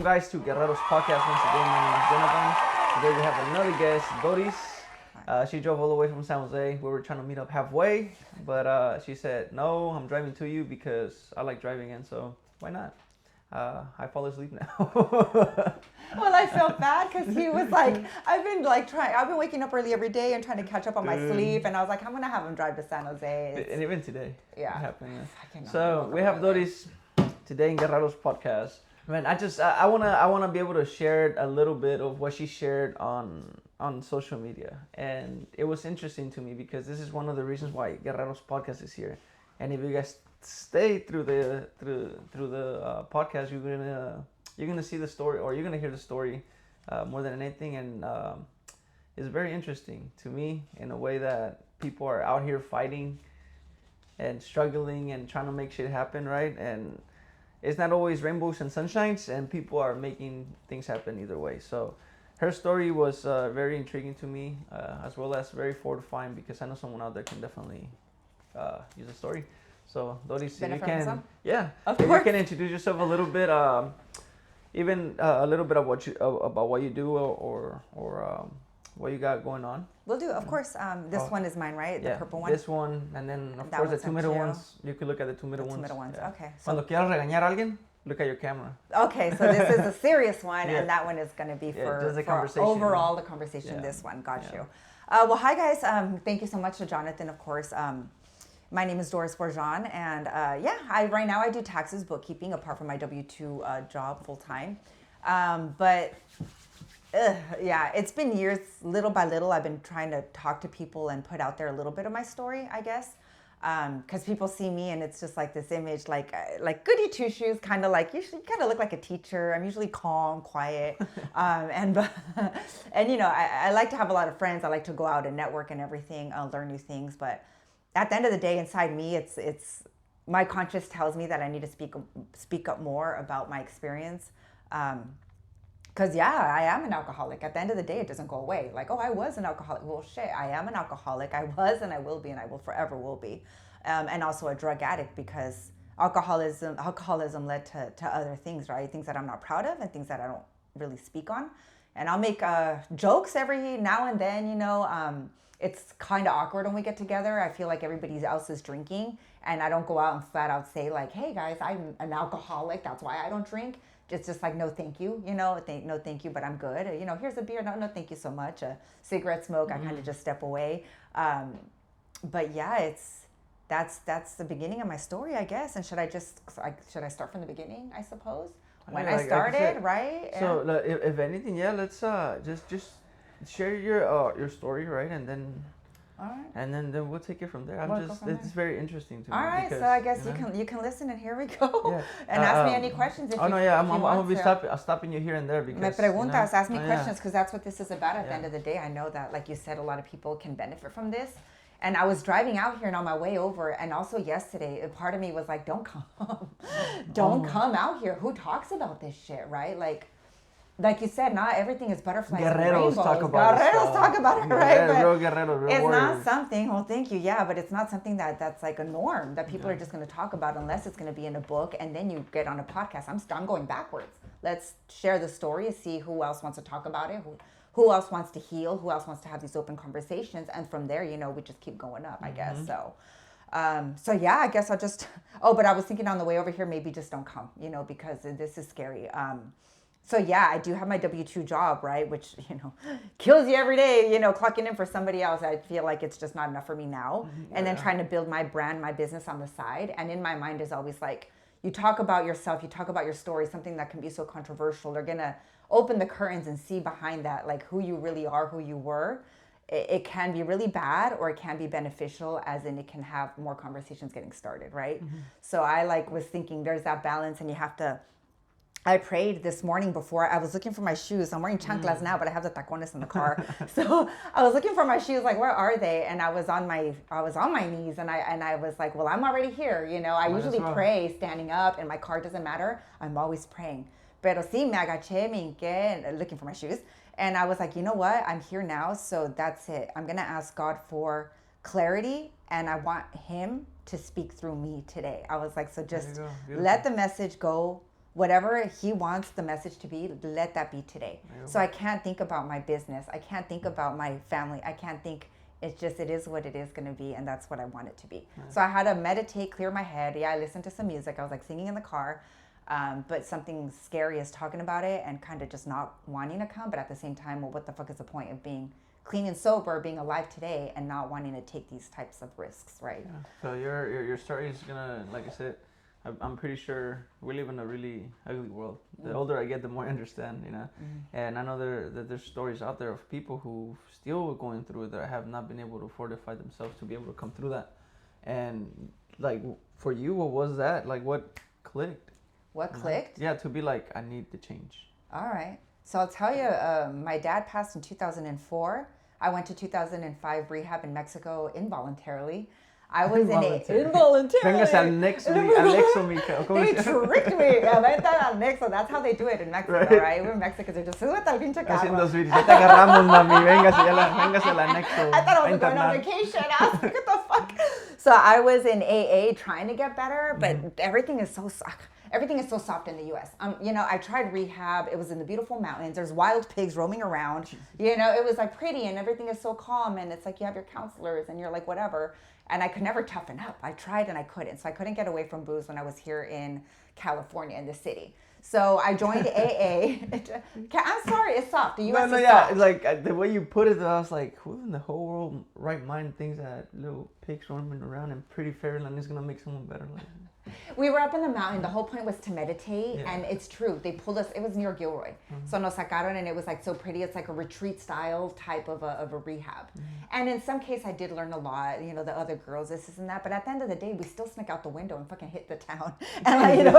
Welcome, guys, to Guerrero's podcast once again. My name is Jonathan. Today we have another guest, Doris. She drove all the way from San Jose. We were trying to meet up halfway, but she said, no, I'm driving to you because I like driving, and so why not? I fall asleep now. Well, I felt bad because he was like, I've been waking up early every day and trying to catch up on my sleep, and I was like, I'm gonna have him drive to San Jose. And even today, yeah, happening. So we have Doris today in Guerrero's podcast. Man, I wanna be able to share a little bit of what she shared on social media, and it was interesting to me because this is one of the reasons why Guerrero's podcast is here. And if you guys stay through the podcast, you're gonna see the story, or you're gonna hear the story more than anything, and it's very interesting to me in a way that people are out here fighting and struggling and trying to make shit happen, right? And it's not always rainbows and sunshines, and people are making things happen either way. So her story was very intriguing to me, as well as very fortifying, because I know someone out there can definitely use the story. So Doris, if you can, you can introduce yourself a little bit, even a little bit of about what you do, or what you got going on. We'll do, of course. This one is mine, right? The purple one. This one, and then of course the two middle ones. You could look at the two middle ones. Yeah. Okay. So Cuando quieras regañar a alguien, look at your camera. Okay, so this is a serious one, and that one is going to be for overall the conversation. This one, got you. Well, hi guys. Thank you so much to Jonathan, of course. My name is Doris Bourgeon, and right now I do taxes, bookkeeping, apart from my W-2 job full time. It's been years. Little by little, I've been trying to talk to people and put out there a little bit of my story, I guess. Because people see me and it's just like this image, like goody two shoes, kind of like you kind of look like a teacher. I'm usually calm, quiet, and you know, I like to have a lot of friends. I like to go out and network and everything, learn new things. But at the end of the day, inside me, it's my conscience tells me that I need to speak up more about my experience. Because I am an alcoholic. At the end of the day, it doesn't go away. Like, oh, I was an alcoholic. Well, shit, I am an alcoholic. I was, and I will be, and I will forever will be. And also a drug addict, because alcoholism led to other things, right? Things that I'm not proud of and things that I don't really speak on. And I'll make jokes every now and then, you know. It's kind of awkward when we get together. I feel like everybody else is drinking, and I don't go out and flat out say like, hey guys, I'm an alcoholic. That's why I don't drink. It's just like, no, thank you, you know, no, thank you, but I'm good. You know, here's a beer. No, thank you so much. A cigarette smoke, I kind of just step away. But yeah, that's the beginning of my story, I guess. And should I start from the beginning, I suppose? When I started, right? So if anything, let's just share your story, right? And then all right. And then we'll take it from there. It's very interesting to me. All right, because, so I guess you can listen, and here we go. And ask me any questions if I'm gonna be stopping you here and there because. Me preguntas, ask me questions, because that's what this is about. At the end of the day, I know that, like you said, a lot of people can benefit from this. And I was driving out here, and on my way over, and also yesterday, a part of me was like, don't come out here. Who talks about this shit, right? Like you said, not everything is butterflies and rainbows. Talk about it, right? Real guerrero, real it's warriors. not something, well, thank you, but it's not something that's like a norm that people are just going to talk about, unless it's going to be in a book, and then you get on a podcast. I'm going backwards. Let's share the story, see who else wants to talk about it, who else wants to heal, who else wants to have these open conversations, and from there, you know, we just keep going up, I guess. So I guess I'll just, but I was thinking on the way over here, maybe just don't come, you know, because this is scary. So I do have my W-2 job, right? Which, you know, kills you every day, you know, clocking in for somebody else. I feel like it's just not enough for me now. And then trying to build my brand, my business on the side. And in my mind is always like, you talk about yourself, you talk about your story, something that can be so controversial. They're going to open the curtains and see behind that, like who you really are, who you were. It can be really bad, or it can be beneficial, as in it can have more conversations getting started, right? So I was thinking there's that balance, and you have to. I prayed this morning before. I was looking for my shoes. I'm wearing chanclas now, but I have the tacones in the car. So I was looking for my shoes, like, where are they? And I was on my knees, and I was like, well, I'm already here. You know, I usually pray standing up, and my car doesn't matter. I'm always praying. Pero sí, me agaché, me hinqué, looking for my shoes. And I was like, you know what? I'm here now, so that's it. I'm going to ask God for clarity, and I want him to speak through me today. I was like, so just let the message go Whatever he wants the message to be, let that be today. So I can't think about my business. I can't think about my family. I can't think. It's just, it is what it is going to be, and that's what I want it to be. So I had to meditate, clear my head. Yeah, I listened to some music. I was like singing in the car, but something scary is talking about it and kind of just not wanting to come. But at the same time, well, what the fuck is the point of being clean and sober, being alive today, and not wanting to take these types of risks, right? Yeah. So your story is gonna, like I said, I'm pretty sure we live in a really ugly world. The older I get, the more I understand, you know. And I know there's stories out there of people who still going through it that have not been able to fortify themselves to be able to come through that. And like for you, what was that? Like what clicked? What clicked? Yeah, to be like, I need to change. All right. So I'll tell you, my dad passed in 2004. I went to 2005 rehab in Mexico involuntarily. I was involuntarily. Véngase al Nexo, mija. They tricked me. Vente al Nexo. That's how they do it in Mexico, right? We're Mexicans. They're just, súbete al pinche carro. Haciendo switch. Ya te agarramos, mami. Véngase al Nexo. I thought I was going on vacation. I was like, what the fuck? So I was in AA trying to get better, but everything is so soft in the U.S. You know, I tried rehab. It was in the beautiful mountains. There's wild pigs roaming around. You know, it was like pretty and everything is so calm. And it's like you have your counselors and you're like, whatever. And I could never toughen up. I tried and I couldn't. So I couldn't get away from booze when I was here in California, in the city. So I joined AA. I'm sorry, it's soft. The U.S. is soft. Like the way you put it, I was like, who in the whole world right mind thinks that little pigs roaming around and pretty fairyland is gonna make someone better? Like, we were up in the mountain. The whole point was to meditate, and it's true. They pulled us. It was near Gilroy, so nos sacaron, and it was like so pretty. It's like a retreat style type of a rehab. And in some case, I did learn a lot. You know, the other girls, this and that. But at the end of the day, we still snuck out the window and fucking hit the town. And you know,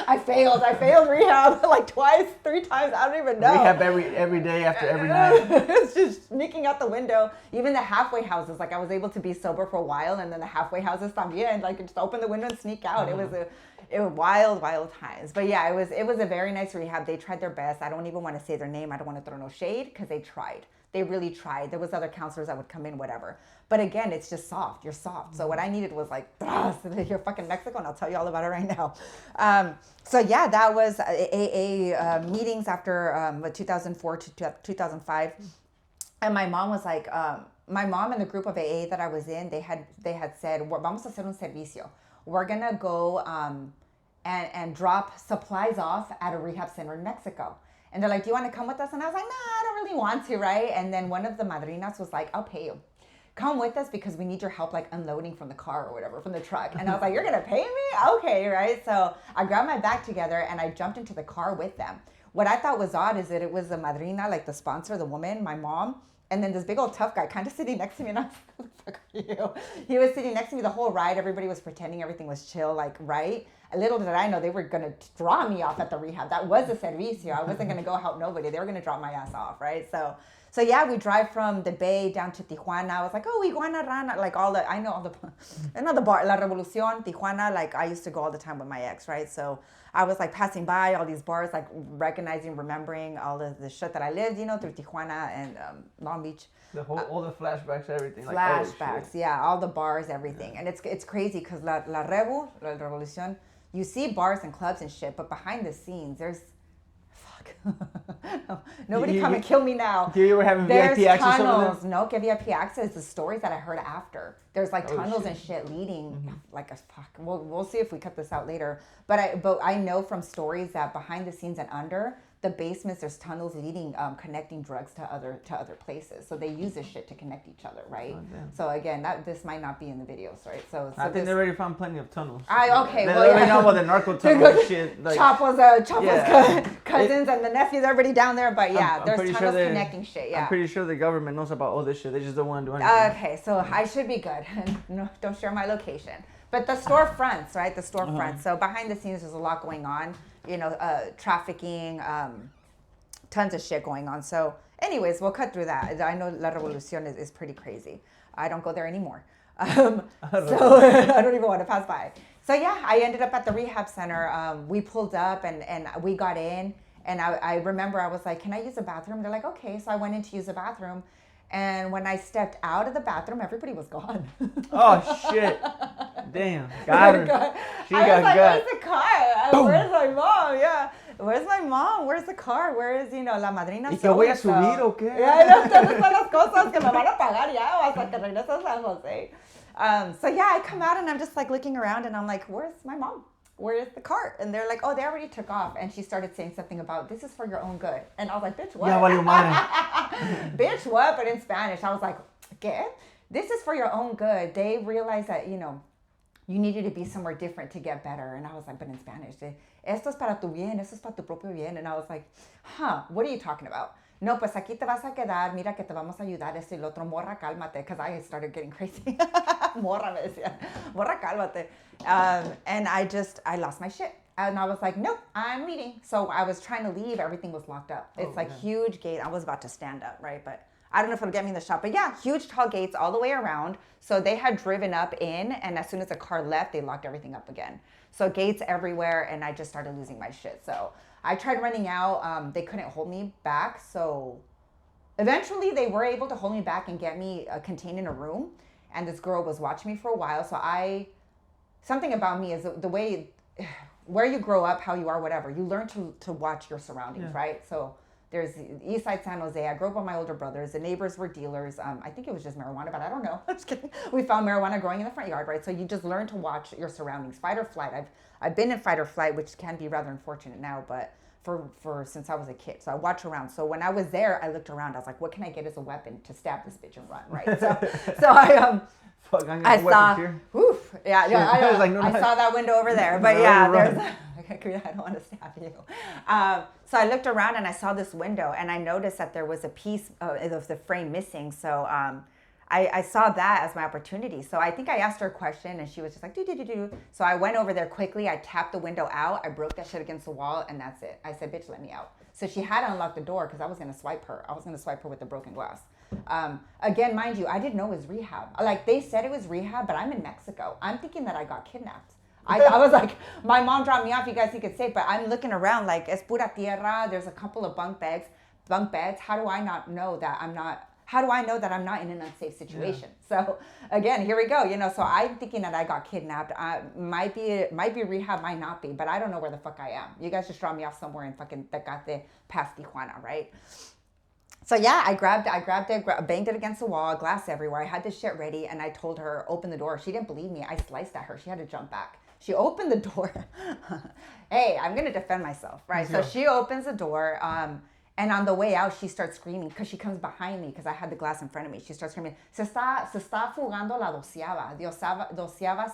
I failed rehab like twice, 3 times. I don't even know. Rehab every day after every night. It's just sneaking out the window. Even the halfway houses, like I was able to be sober for a while, and then the halfway houses también, like just open the window and sneak out. It was wild times. But yeah, it was a very nice rehab. They tried their best. I don't even want to say their name. I don't want to throw no shade because they tried. They really tried. There was other counselors that would come in, whatever. But again, it's just soft. You're soft. So what I needed was like, you're fucking Mexico, and I'll tell you all about it right now. So yeah, that was AA meetings after 2004 to 2005. And my mom was like, my mom and the group of AA that I was in, they had said, vamos a hacer un servicio. We're going to go and drop supplies off at a rehab center in Mexico. And they're like, do you want to come with us? And I was like, nah, I don't really want to, right? And then one of the madrinas was like, I'll pay you. Come with us because we need your help like unloading from the car or whatever, from the truck. And I was like, you're going to pay me? Okay, right? So I grabbed my bag together and I jumped into the car with them. What I thought was odd is that it was the madrina, like the sponsor, the woman, my mom, and then this big old tough guy kind of sitting next to me. And I was like, who the fuck are you? He was sitting next to me the whole ride. Everybody was pretending everything was chill, like, right? Little did I know they were going to draw me off at the rehab. That was a servicio. I wasn't going to go help nobody. They were going to drop my ass off, right? So yeah, we drive from the Bay down to Tijuana. I was like, oh, Iguana Rana, like I know the bar, La Revolucion, Tijuana, like I used to go all the time with my ex, right? So I was like passing by all these bars, like recognizing, remembering all of the shit that I lived, you know, through Tijuana and Long Beach. All the flashbacks, everything. Flashbacks, like, yeah, all the bars, everything. Yeah. And it's crazy because La Revolucion, you see bars and clubs and shit, but behind the scenes, there's nobody come and kill me now. Do you ever have VIP access tunnels. No, get VIP access. The stories that I heard after. There's like tunnels and shit leading like a fuck. We'll see if we cut this out later. But I know from stories that behind the scenes and under the basements, there's tunnels leading, connecting drugs to other places. So they use this shit to connect each other, right? Oh, so again, this might not be in the videos, right? So I think they already found plenty of tunnels. They already know about the narco tunnel shit. Like, Chapo's cousins and the nephews are already down there, but yeah, there's tunnels connecting shit. Yeah, I'm pretty sure the government knows about all this shit. They just don't want to do anything. Okay, so I should be good. No, don't share my location. But the storefronts, right? The storefronts. So behind the scenes, there's a lot going on. You know, trafficking, tons of shit going on. So anyways, we'll cut through that. I know La Revolucion is pretty crazy. I don't go there anymore. So I don't even want to pass by. So yeah, I ended up at the rehab center. We pulled up and we got in. And I remember I was like, can I use the bathroom? They're like, okay. So I went in to use the bathroom. And when I stepped out of the bathroom, everybody was gone. Oh, shit. Damn, got her. She I was got like, got. where's the car? Where's my mom? Yeah. Where's my mom? Where's the car? Where is, la madrina? ¿Y que voy a subir o qué? Yeah, no, ¿dónde están las cosas que me van a pagar ya o hasta que regresas a San Jose? So yeah, I come out and I'm just like looking around and I'm like, where's my mom? Where is the cart? And they're like, oh, they already took off. And she started saying something about, this is for your own good. And I was like, bitch, what? Ya valió madre. Bitch, what? But in Spanish, I was like, ¿qué? This is for your own good. They realized that, you needed to be somewhere different to get better. And I was like, but in Spanish, esto es para tu bien, esto es para tu propio bien. And I was like, what are you talking about? No, pues aquí te vas a quedar, mira que te vamos a ayudar, esto y lo otro, morra, cálmate, because I started getting crazy. Morra, me decían, morra, cálmate. And I lost my shit. And I was like, nope, I'm leaving. So I was trying to leave, everything was locked up. It's huge gate. I was about to stand up, right? But I don't know if it'll get me in the shop, but yeah, huge tall gates all the way around. So they had driven up in, and as soon as the car left, they locked everything up again. So gates everywhere, and I just started losing my shit. So I tried running out. They couldn't hold me back. So eventually they were able to hold me back and get me contained in a room. And this girl was watching me for a while. So something about me is the way, where you grow up, how you are, whatever. You learn to watch your surroundings, right? So there's East Side San Jose. I grew up with my older brothers. The neighbors were dealers. I think it was just marijuana, but I don't know. I'm just kidding. We found marijuana growing in the front yard, right? So you just learn to watch your surroundings. Fight or flight. I've been in fight or flight, which can be rather unfortunate now, but for since I was a kid. So I watch around. So when I was there, I looked around. I was like, what can I get as a weapon to stab this bitch and run, right? So I saw, oof, yeah, I was like, no, I saw that window over there, but yeah, there's, I don't want to stab you. So I looked around and I saw this window and I noticed that there was a piece of the frame missing. So I saw that as my opportunity. So I think I asked her a question and she was just like, do. So I went over there quickly. I tapped the window out. I broke that shit against the wall and that's it. I said, bitch, let me out. So she had to unlock the door because I was going to swipe her. I was going to swipe her with the broken glass. Again, mind you, I didn't know it was rehab. Like they said it was rehab, but I'm in Mexico. I'm thinking that I got kidnapped. I was like, my mom dropped me off. You guys think it's safe, but I'm looking around like es pura tierra. There's a couple of bunk beds. How do I not know that I'm not? How do I know that I'm not in an unsafe situation? Yeah. So again, here we go. So I'm thinking that I got kidnapped. Might be rehab, might not be, but I don't know where the fuck I am. You guys just dropped me off somewhere in fucking Tecate, past Tijuana, right? So yeah, I grabbed it, banged it against the wall, glass everywhere. I had this shit ready, and I told her, open the door. She didn't believe me. I sliced at her. She had to jump back. She opened the door. Hey, I'm going to defend myself, right? So she opens the door, and on the way out, she starts screaming because she comes behind me because I had the glass in front of me. She starts screaming, se está fugando la doceava. Doceava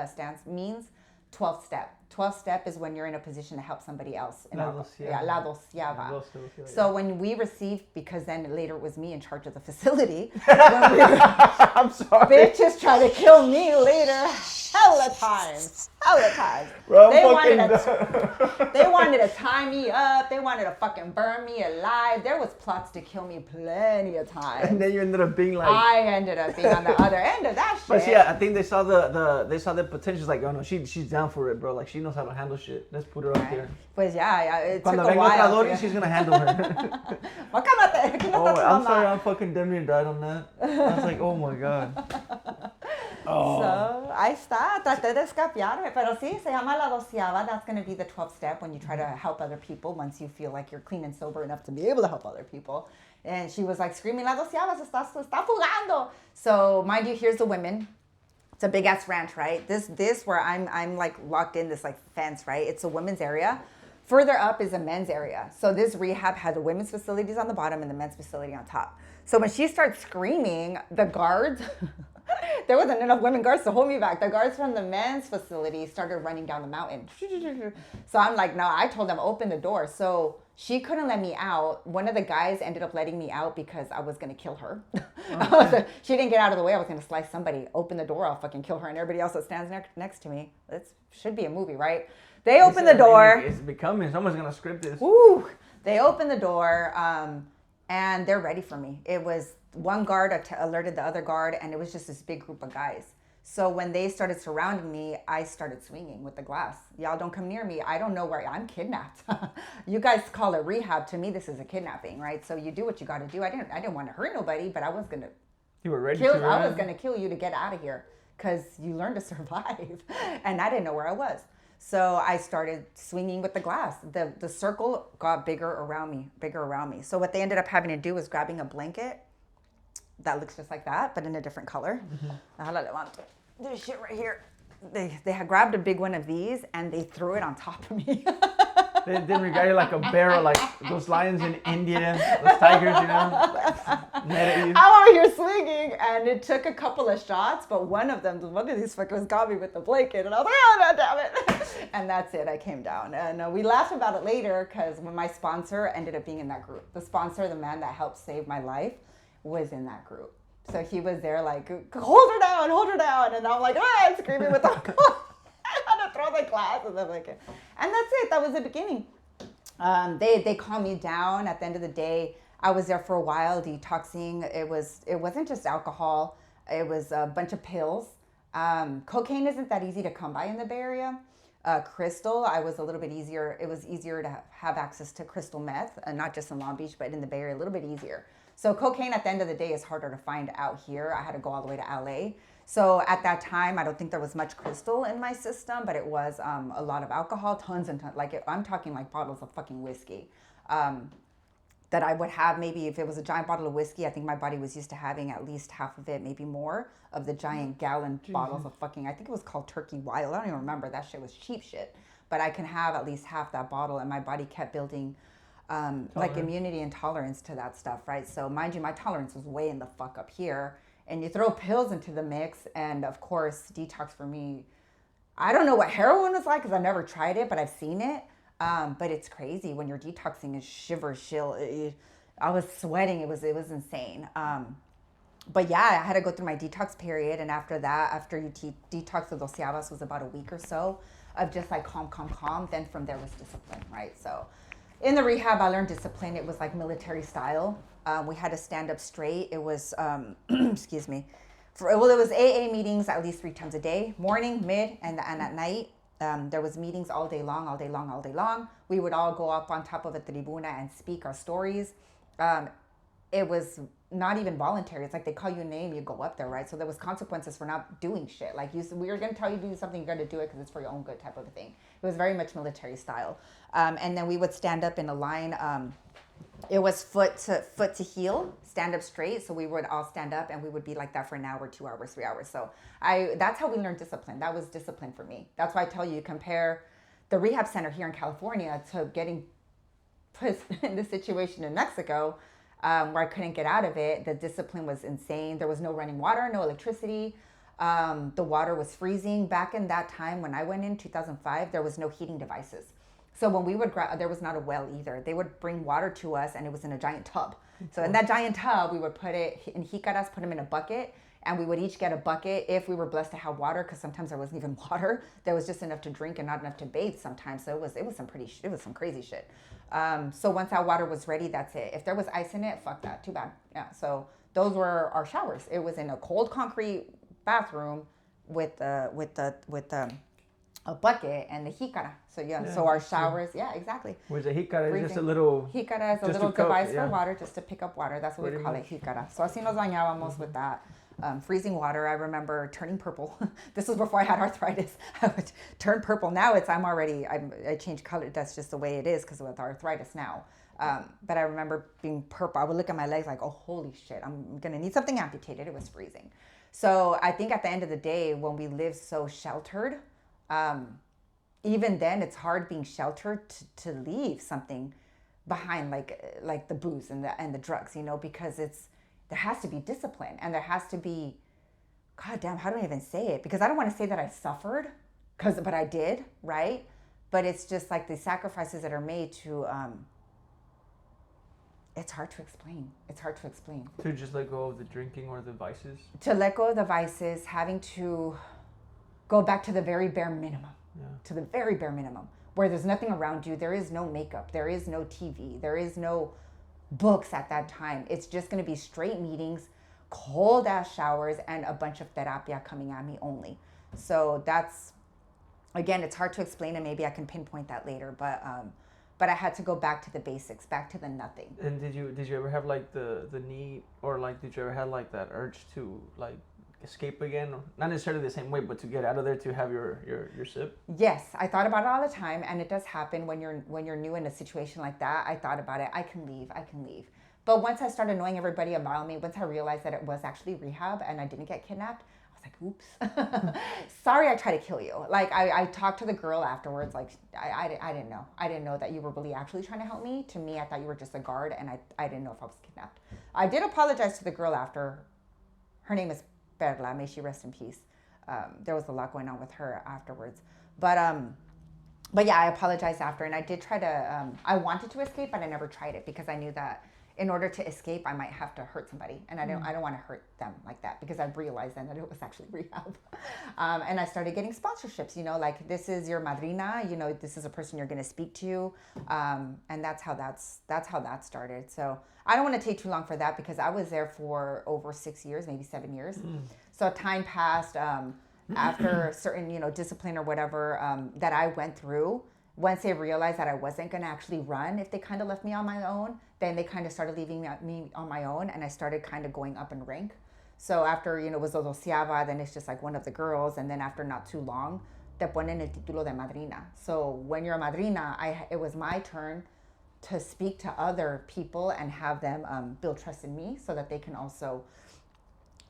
stance means 12th step. 12th step is when you're in a position to help somebody else. La doceava. So when we received, because then later it was me in charge of the facility. I'm sorry. Bitches try to kill me later. Hella times. Bro, they wanted to tie me up. They wanted to fucking burn me alive. There was plots to kill me plenty of times. And then you ended up being like... I ended up being on the other end of that shit. But yeah, I think they saw the potential. Like, oh no, she's down for it, bro. Like she knows how to handle shit. Let's put her up there. Pues yeah, it Cuando took a while. Doris, she's gonna handle her. I'm sorry, I'm fucking damn near died on that. I was like, oh my god. Oh. So, ahí está. Traté de escaparme, pero sí, se llama la doceava. That's going to be the 12th step when you try to help other people once you feel like you're clean and sober enough to be able to help other people. And she was like screaming, la doceava se está fugando. So, mind you, here's the women. It's a big ass ranch, right? This where I'm like locked in this like fence, right? It's a women's area. Further up is a men's area. So this rehab had the women's facilities on the bottom and the men's facility on top. So when she starts screaming, the guards, there wasn't enough women guards to hold me back. The guards from the men's facility started running down the mountain. So I'm like, no, I told them, open the door. So she couldn't let me out. One of the guys ended up letting me out because I was going to kill her. Okay. She didn't get out of the way. I was going to slice somebody. Open the door, I'll fucking kill her. And everybody else that stands next to me. This should be a movie, right? They open the door. It's becoming. Someone's going to script this. Woo! They open the door, and they're ready for me. It was one guard alerted the other guard, and it was just this big group of guys. So when they started surrounding me, I started swinging with the glass. Y'all don't come near me. I don't know where I'm kidnapped. You guys call it rehab. To me, this is a kidnapping, right? So you do what you got to do. I didn't want to hurt nobody, but I was gonna. You were ready to. I was gonna kill you to get out of here. because you learn to survive. And I didn't know where I was. So I started swinging with the glass. The circle got bigger around me. So what they ended up having to do was grabbing a blanket that looks just like that, but in a different color. This shit right here. They had grabbed a big one of these and they threw it on top of me. They didn't regard you like a bear, like those lions in India, those tigers, you know, mad at you. I'm over here swinging, and it took a couple of shots, but one of these fuckers got me with the blanket, and I was like, oh, no, damn it. And that's it, I came down. And we laughed about it later, because when my sponsor ended up being in that group. The sponsor, the man that helped save my life, was in that group. So he was there like, hold her down. And I'm like, ah, screaming with the I had to throw the glass and the blanket. And that's it. That was the beginning. They calmed me down. At the end of the day, I was there for a while detoxing. It wasn't just alcohol. It was a bunch of pills. Cocaine isn't that easy to come by in the Bay Area. Crystal, I was a little bit easier. It was easier to have access to crystal meth, not just in Long Beach, but in the Bay Area, a little bit easier. So cocaine at the end of the day is harder to find out here. I had to go all the way to LA. So at that time, I don't think there was much crystal in my system, but it was a lot of alcohol, tons and tons. I'm talking like bottles of fucking whiskey that I would have. Maybe if it was a giant bottle of whiskey, I think my body was used to having at least half of it, maybe more, of the giant gallon bottles of fucking, I think it was called Turkey Wild. I don't even remember. That shit was cheap shit. But I can have at least half that bottle, and my body kept building like immunity and tolerance to that stuff, right? So mind you, my tolerance was way in the fuck up here. And you throw pills into the mix, and of course, detox for me, I don't know what heroin was like because I've never tried it, but I've seen it. But it's crazy when you're detoxing is shill. I was sweating. It was insane. But yeah, I had to go through my detox period. And after that, after you detox the doceavas was about a week or so of just like calm. Then from there was discipline, right? So in the rehab, I learned discipline. It was like military style. We had to stand up straight. It was, excuse me. It was AA meetings at least 3 times a day, morning, mid, and at night. There was meetings all day long. We would all go up on top of a tribuna and speak our stories. It was not even voluntary. It's like they call you a name, you go up there, right? So there was consequences for not doing shit. Like we were going to tell you to do something, you got to do it because it's for your own good type of a thing. It was very much military style. And then we would stand up in a line. It was foot to heel, stand up straight. So we would all stand up and we would be like that for an hour, 2 hours, 3 hours. So that's how we learned discipline. That was discipline for me. That's why I tell you, compare the rehab center here in California to getting put in the situation in Mexico where I couldn't get out of it. The discipline was insane. There was no running water, no electricity. The water was freezing. Back in that time when I went in 2005, there was no heating devices. So when we would there was not a well either. They would bring water to us and it was in a giant tub. So in that giant tub, we would put it in jicaras, put them in a bucket, and we would each get a bucket if we were blessed to have water, because sometimes there wasn't even water. There was just enough to drink and not enough to bathe sometimes. So it was some crazy shit. So once that water was ready, that's it. If there was ice in it, fuck that, too bad. Yeah. So those were our showers. It was in a cold concrete bathroom with a bucket and the jicara. So yeah, so our showers, yeah, exactly. Where's the jicara? It's just a little... Jicara is a little device for water, just to pick up water. That's what we call it, jicara. So así nos bañábamos with that. Freezing water. I remember turning purple. This was before I had arthritis. I would turn purple. Now I changed color. That's just the way it is because with arthritis now. But I remember being purple. I would look at my legs like, oh, holy shit, I'm going to need something amputated. It was freezing. So I think at the end of the day, when we live so sheltered, even then it's hard being sheltered to leave something behind like the booze and the drugs, because there has to be discipline and there has to be, God damn, how do I even say it? Because I don't want to say that I suffered, but I did, right? But it's just like the sacrifices that are made to, it's hard to explain. To just let go of the drinking or the vices? To let go of the vices, having to go back to the very bare minimum. Yeah. To the very bare minimum, where there's nothing around you. There is no makeup. There is no TV. There is no books at that time. It's just going to be straight meetings, cold ass showers, and a bunch of terapia coming at me only. So that's, again, it's hard to explain, and maybe I can pinpoint that later. But I had to go back to the basics, back to the nothing. And did you ever have like the need, or like did you ever have like that urge to like escape again? Not necessarily the same way, but to get out of there to have your sip? Yes, I thought about it all the time, and it does happen when you're new in a situation like that. I thought about it. I can leave. But once I started knowing everybody about me, once I realized that it was actually rehab and I didn't get kidnapped, I was like, oops. Sorry, I tried to kill you. Like, I talked to the girl afterwards. Like, I didn't know. I didn't know that you were really actually trying to help me. To me, I thought you were just a guard, and I didn't know if I was kidnapped. I did apologize to the girl after. Her name is Perla. May she rest in peace. There was a lot going on with her afterwards. But yeah, I apologized after, and I did try to, I wanted to escape, but I never tried it because I knew that in order to escape, I might have to hurt somebody, and I don't want to hurt them like that because I realized then that it was actually rehab. And I started getting sponsorships, like this is your madrina, this is a person you're going to speak to, and that's how that started. So I don't want to take too long for that because I was there for over 6 years, maybe 7 years. So time passed. After certain, discipline or whatever that I went through, once they realized that I wasn't going to actually run, if they kind of left me on my own, then they kind of started leaving me on my own, and I started kind of going up in rank. So after, it was doceava, then it's just like one of the girls, and then after not too long, te ponen el título de madrina. So when you're a madrina, it was my turn to speak to other people and have them build trust in me so that they can also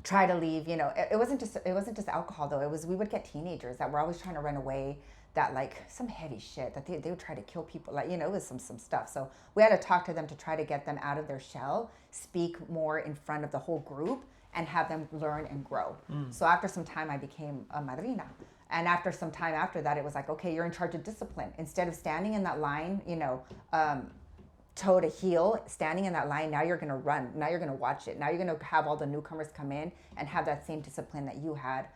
try to leave. It wasn't just alcohol though. We would get teenagers that were always trying to run away, that like some heavy shit that they would try to kill people, like, it was some stuff. So we had to talk to them to try to get them out of their shell, speak more in front of the whole group, and have them learn and grow. So after some time I became a madrina, and after some time after that it was like, okay, you're in charge of discipline. Instead of standing in that line, toe to heel, standing in that line, now you're going to run. Now you're going to watch it. Now you're going to have all the newcomers come in and have that same discipline that you had.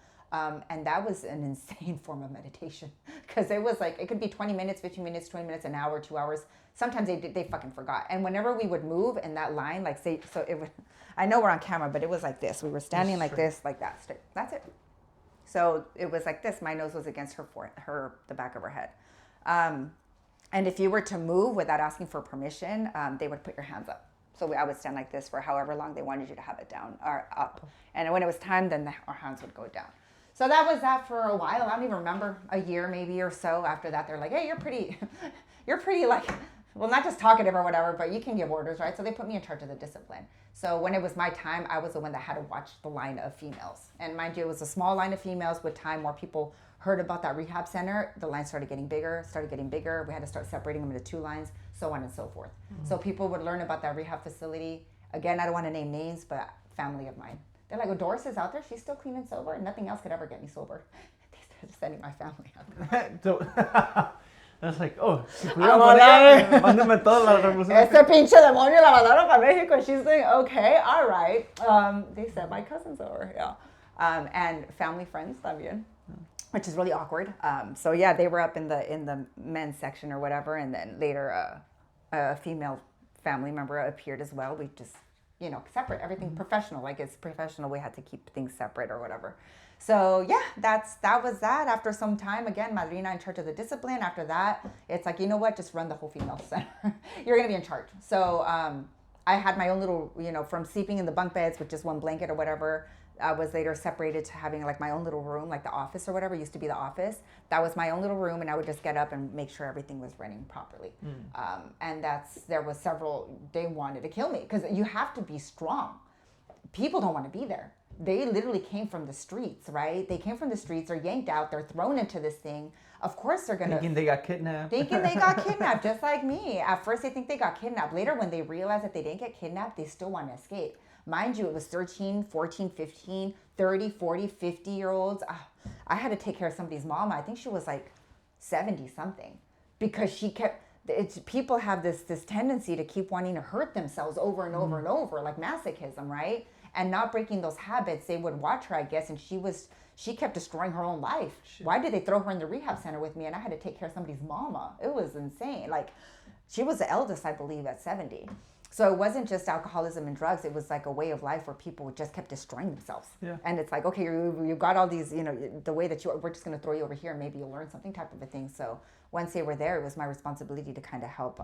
And that was an insane form of meditation because it was like, it could be 20 minutes, 15 minutes, 20 minutes, an hour, 2 hours. Sometimes they fucking forgot. And whenever we would move in that line, like say, so it would, I know we're on camera, but it was like this. We were standing like this, like that, straight. That's it. So it was like this. My nose was against the back of her head. And if you were to move without asking for permission, they would put your hands up. So I would stand like this for however long they wanted you to have it down or up. And when it was time, then our hands would go down. So that was that for a while. I don't even remember, a year maybe or so after that. They're like, hey, you're pretty like, well, not just talkative or whatever, but you can give orders, right? So they put me in charge of the discipline. So when it was my time, I was the one that had to watch the line of females. And mind you, it was a small line of females. With time, more people heard about that rehab center. The line started getting bigger. We had to start separating them into 2 lines, so on and so forth. So people would learn about that rehab facility. Again, I don't want to name names, but family of mine. They're like, well, Doris is out there. She's still clean and sober. And nothing else could ever get me sober. They started sending my family out there. I was like, oh, si pudieran poner, mándeme todas las revoluciones. Ese pinche demonio la mandaron para Mexico. She's saying, okay, all right. They said my cousin's over, yeah. And family friends también, which is really awkward. So yeah, they were up in the men's section or whatever, and then later a female family member appeared as well. We just, separate everything, professional. Like it's professional. We had to keep things separate or whatever. So yeah, that was that. After some time, again, madrina in charge of the discipline. After that, it's like, you know what, just run the whole female center. You're gonna be in charge. So I had my own little, from sleeping in the bunk beds with just one blanket or whatever. I was later separated to having like my own little room, like the office or whatever. It used to be the office. That was my own little room, and I would just get up and make sure everything was running properly. And there was several, they wanted to kill me because you have to be strong. People don't want to be there. They literally came from the streets, right? They came from the streets, they're yanked out, they're thrown into this thing. Of course they're going to... Thinking they got kidnapped. Just like me. At first they think they got kidnapped. Later when they realize that they didn't get kidnapped, they still want to escape. Mind you, it was 13, 14, 15, 30, 40, 50-year-olds. I had to take care of somebody's mama. I think she was like 70-something because she kept... people have this tendency to keep wanting to hurt themselves over and over and over, like masochism, right? And not breaking those habits. They would watch her, I guess, and she kept destroying her own life. Shit. Why did they throw her in the rehab center with me and I had to take care of somebody's mama? It was insane. Like, she was the eldest, I believe, at 70. So it wasn't just alcoholism and drugs. It was like a way of life where people just kept destroying themselves. Yeah. And it's like, okay, you got all these, the way that we're just going to throw you over here and maybe you'll learn something type of a thing. So once they were there, it was my responsibility to kind of help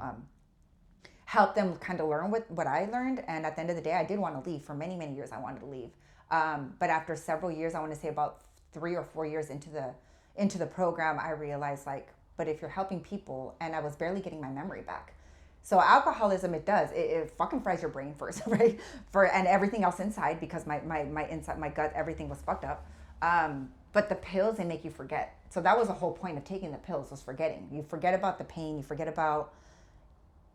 help them kind of learn what I learned. And at the end of the day, I did want to leave. For many, many years, I wanted to leave. But after several years, I want to say about 3 or 4 years into the program, I realized like, but if you're helping people, and I was barely getting my memory back. So alcoholism, it fucking fries your brain first, right? And everything else inside, because my inside, my gut, everything was fucked up. But the pills, they make you forget. So that was the whole point of taking the pills, was forgetting. You forget about the pain, you forget about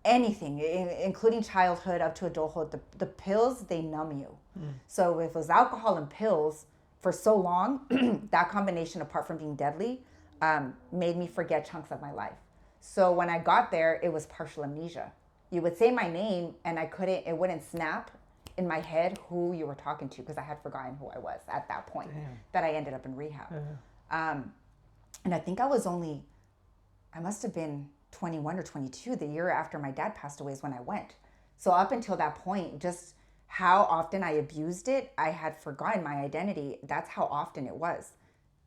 anything, including childhood up to adulthood. The pills, they numb you. So if it was alcohol and pills for so long, that combination, apart from being deadly, made me forget chunks of my life. So when I got there, it was partial amnesia. You would say my name and it wouldn't snap in my head who you were talking to, because I had forgotten who I was at that point. Damn. That I ended up in rehab. And I think I must have been 21 or 22, the year after my dad passed away is when I went. So up until that point, just how often I abused it, I had forgotten my identity. That's how often it was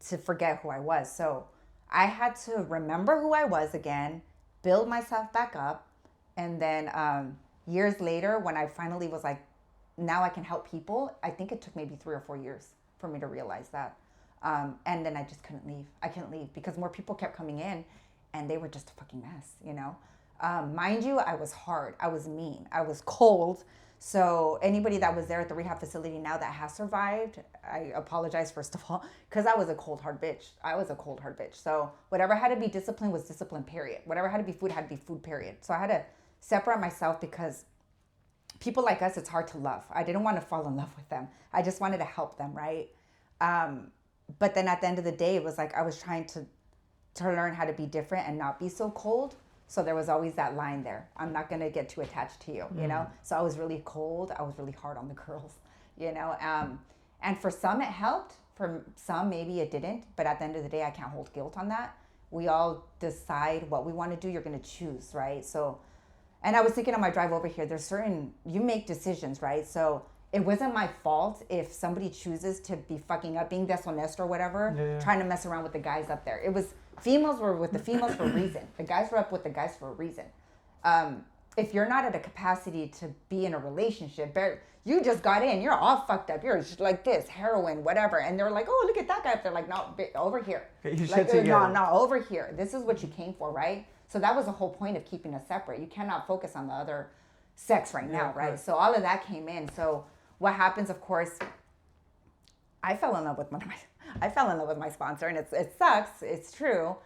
to forget who I was. So I had to remember who I was again, build myself back up. And then years later, when I finally was like, now I can help people, I think it took maybe 3 or 4 years for me to realize that. And then I just couldn't leave. I couldn't leave because more people kept coming in and they were just a fucking mess, you know? Mind you, I was hard. I was mean. I was cold. So anybody that was there at the rehab facility now that has survived, I apologize first of all, because I was a cold hard bitch. So whatever had to be discipline was discipline, period. Whatever had to be food had to be food, period. So I had to separate myself because people like us, it's hard to love. I didn't want to fall in love with them. I just wanted to help them, right? But then at the end of the day, it was like I was trying to learn how to be different and not be so cold. So there was always that line there. I'm not going to get too attached to you, you know? So I was really cold. I was really hard on the girls, you know? And for some, it helped. For some, maybe it didn't. But at the end of the day, I can't hold guilt on that. We all decide what we want to do. You're going to choose, right? So, and I was thinking on my drive over here, you make decisions, right? So it wasn't my fault if somebody chooses to be fucking up, being dishonest or whatever, trying to mess around with the guys up there. It was, females were with the females for a reason. The guys were up with the guys for a reason. If you're not at a capacity to be in a relationship, you just got in, you're all fucked up. You're just like this, heroin, whatever. And they're like, oh, look at that guy up there. Like, no, over here. Like, no, over here. This is what you came for, right? So that was the whole point of keeping us separate. You cannot focus on the other sex right now, right? So all of that came in. So what happens, of course, I fell in love with my sponsor, and it sucks. It's true,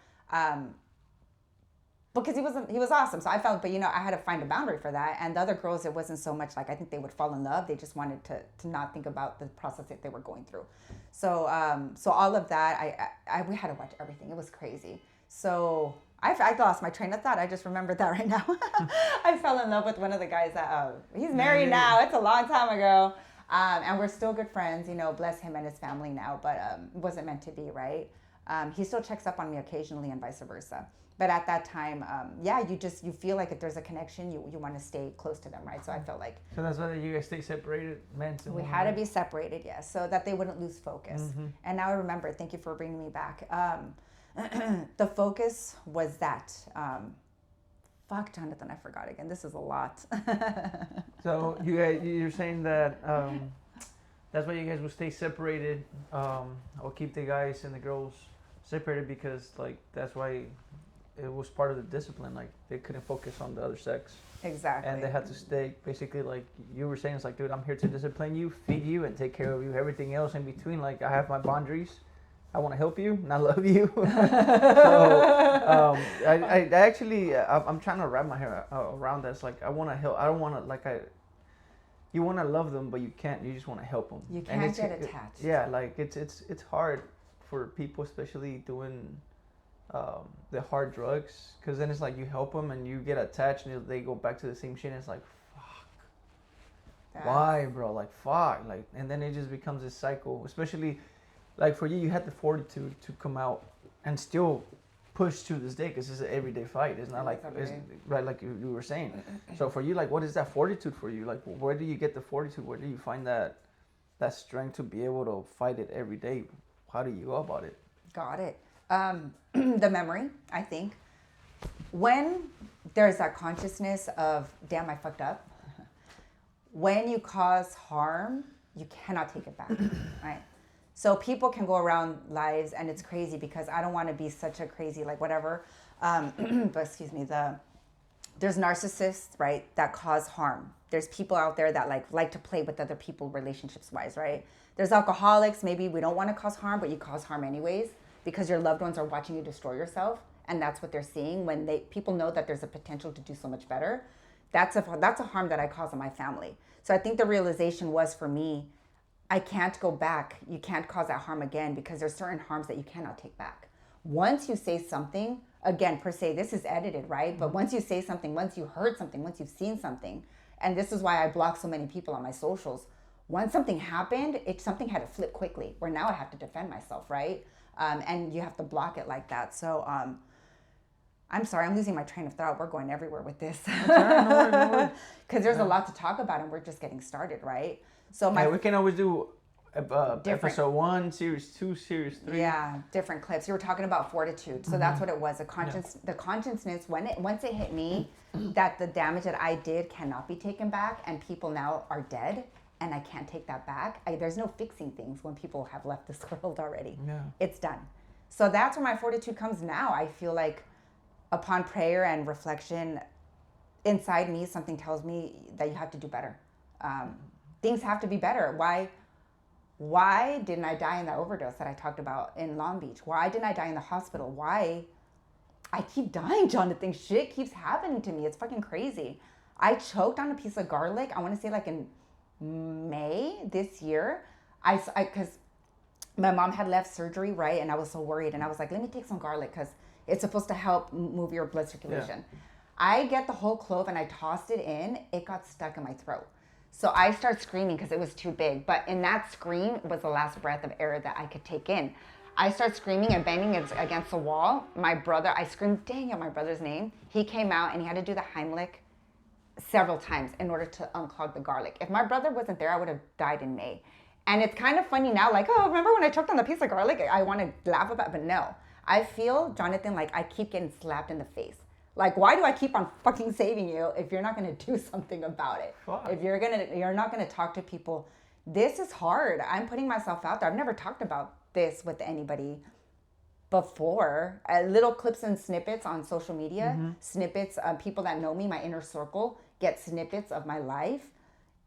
because he was awesome. So I felt, but I had to find a boundary for that. And the other girls, it wasn't so much like I think they would fall in love. They just wanted to not think about the process that they were going through. So so all of that, we had to watch everything. It was crazy. So I lost my train of thought. I just remembered that right now. I fell in love with one of the guys that he's married now. It's a long time ago. And we're still good friends, bless him and his family now, but it wasn't meant to be, right? He still checks up on me occasionally and vice versa. But at that time, you feel like if there's a connection, you want to stay close to them, right? So I felt like... So that's why you guys stay separated, men and women? We had to be separated, yes, so that they wouldn't lose focus. Mm-hmm. And now I remember, thank you for bringing me back. The focus was that... fuck, Jonathan, I forgot again. This is a lot. So you're saying that that's why you guys will stay separated, or keep the guys and the girls separated, because like that's why it was part of the discipline. Like they couldn't focus on the other sex. Exactly. And they had to stay, basically, like you were saying, it's like, dude, I'm here to discipline you, feed you, and take care of you. Everything else in between, like I have my boundaries. I want to help you, and I love you. So I actually, I'm trying to wrap my head around that. It's like I want to help. I don't want to you want to love them, but you can't. You just want to help them. You can't get attached. Yeah, like it's hard for people, especially doing the hard drugs, because then it's like you help them and you get attached, and they go back to the same shit. And it's like, fuck, why, bro? Like fuck, like, and then it just becomes this cycle, especially. Like for you, you had the fortitude to come out and still push to this day, because it's an everyday fight. It's not like, right, like you were saying. So for you, like, what is that fortitude for you? Like, where do you get the fortitude? Where do you find that strength to be able to fight it every day? How do you go about it? Got it. The memory, I think. when there's that consciousness of, damn, I fucked up. When you cause harm, you cannot take it back, right? So people can go around lives, and it's crazy because I don't want to be such a crazy, like, whatever. But excuse me, there's narcissists, right, that cause harm. There's people out there that like to play with other people relationships wise, right? There's alcoholics. Maybe we don't want to cause harm, but you cause harm anyways because your loved ones are watching you destroy yourself, and that's what they're seeing when people know that there's a potential to do so much better. That's a harm that I cause in my family. So I think the realization was for me, I can't go back. You can't cause that harm again because there's certain harms that you cannot take back. Once you say something, again, per se, this is edited, right? But once you say something, once you heard something, once you've seen something, and this is why I block so many people on my socials. Once something happened, something had to flip quickly, where now I have to defend myself, right? And you have to block it like that. So I'm sorry, I'm losing my train of thought. We're going everywhere with this. Because there's a lot to talk about, and we're just getting started, right? So we can always do episode 1, series 2, series 3. Yeah, different clips. You were talking about fortitude. So that's what it was. The consciousness, once it hit me that the damage that I did cannot be taken back, and people now are dead, and I can't take that back. There's no fixing things when people have left this world already. Yeah. It's done. So that's where my fortitude comes now. I feel like upon prayer and reflection, inside me, something tells me that you have to do better. Things have to be better. Why didn't I die in that overdose that I talked about in Long Beach? Why didn't I die in the hospital? Why? I keep dying, Jonathan. Shit keeps happening to me. It's fucking crazy. I choked on a piece of garlic. I want to say like in May this year. Because my mom had left surgery, right? And I was so worried. And I was like, let me take some garlic because it's supposed to help move your blood circulation. Yeah. I get the whole clove and I tossed it in. It got stuck in my throat. So I start screaming because it was too big. But in that scream was the last breath of air that I could take in. I start screaming and banging against the wall. My brother, I screamed, dang it, my brother's name. He came out and he had to do the Heimlich several times in order to unclog the garlic. If my brother wasn't there, I would have died in May. And it's kind of funny now, like, oh, remember when I choked on the piece of garlic? I want to laugh about it, but no. I feel, Jonathan, like I keep getting slapped in the face. Like, why do I keep on fucking saving you if you're not going to do something about it? Fuck. If you're not going to talk to people. This is hard. I'm putting myself out there. I've never talked about this with anybody before. Little clips and snippets on social media, snippets of people that know me, my inner circle, get snippets of my life.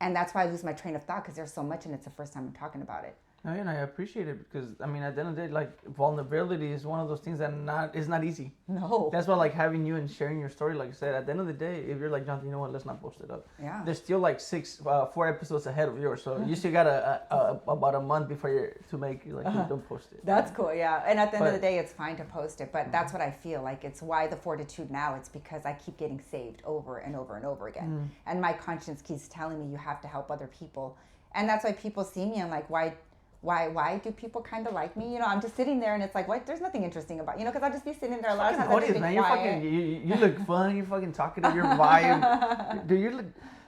And that's why I lose my train of thought because there's so much and it's the first time I'm talking about it. And I appreciate it because, I mean, at the end of the day, like, vulnerability is one of those things that is not easy. No. That's why, like, having you and sharing your story, like I said, at the end of the day, if you're like, Jonathan, you know what, let's not post it up. Yeah. There's still, like, 4 episodes ahead of yours, so you still got about a month before to make, like, you don't post it. That's cool, yeah. And at the end of the day, it's fine to post it, but that's what I feel. Like, it's why the fortitude now. It's because I keep getting saved over and over and over again. And my conscience keeps telling me you have to help other people. And that's why people see me and, like, why do people kind of like me? You know, I'm just sitting there and it's like, what? There's nothing interesting about, you know, because I'll just be sitting there a lot of times. Audience, man. You look fun. You're fucking talkative. Your vibe. Dude, you look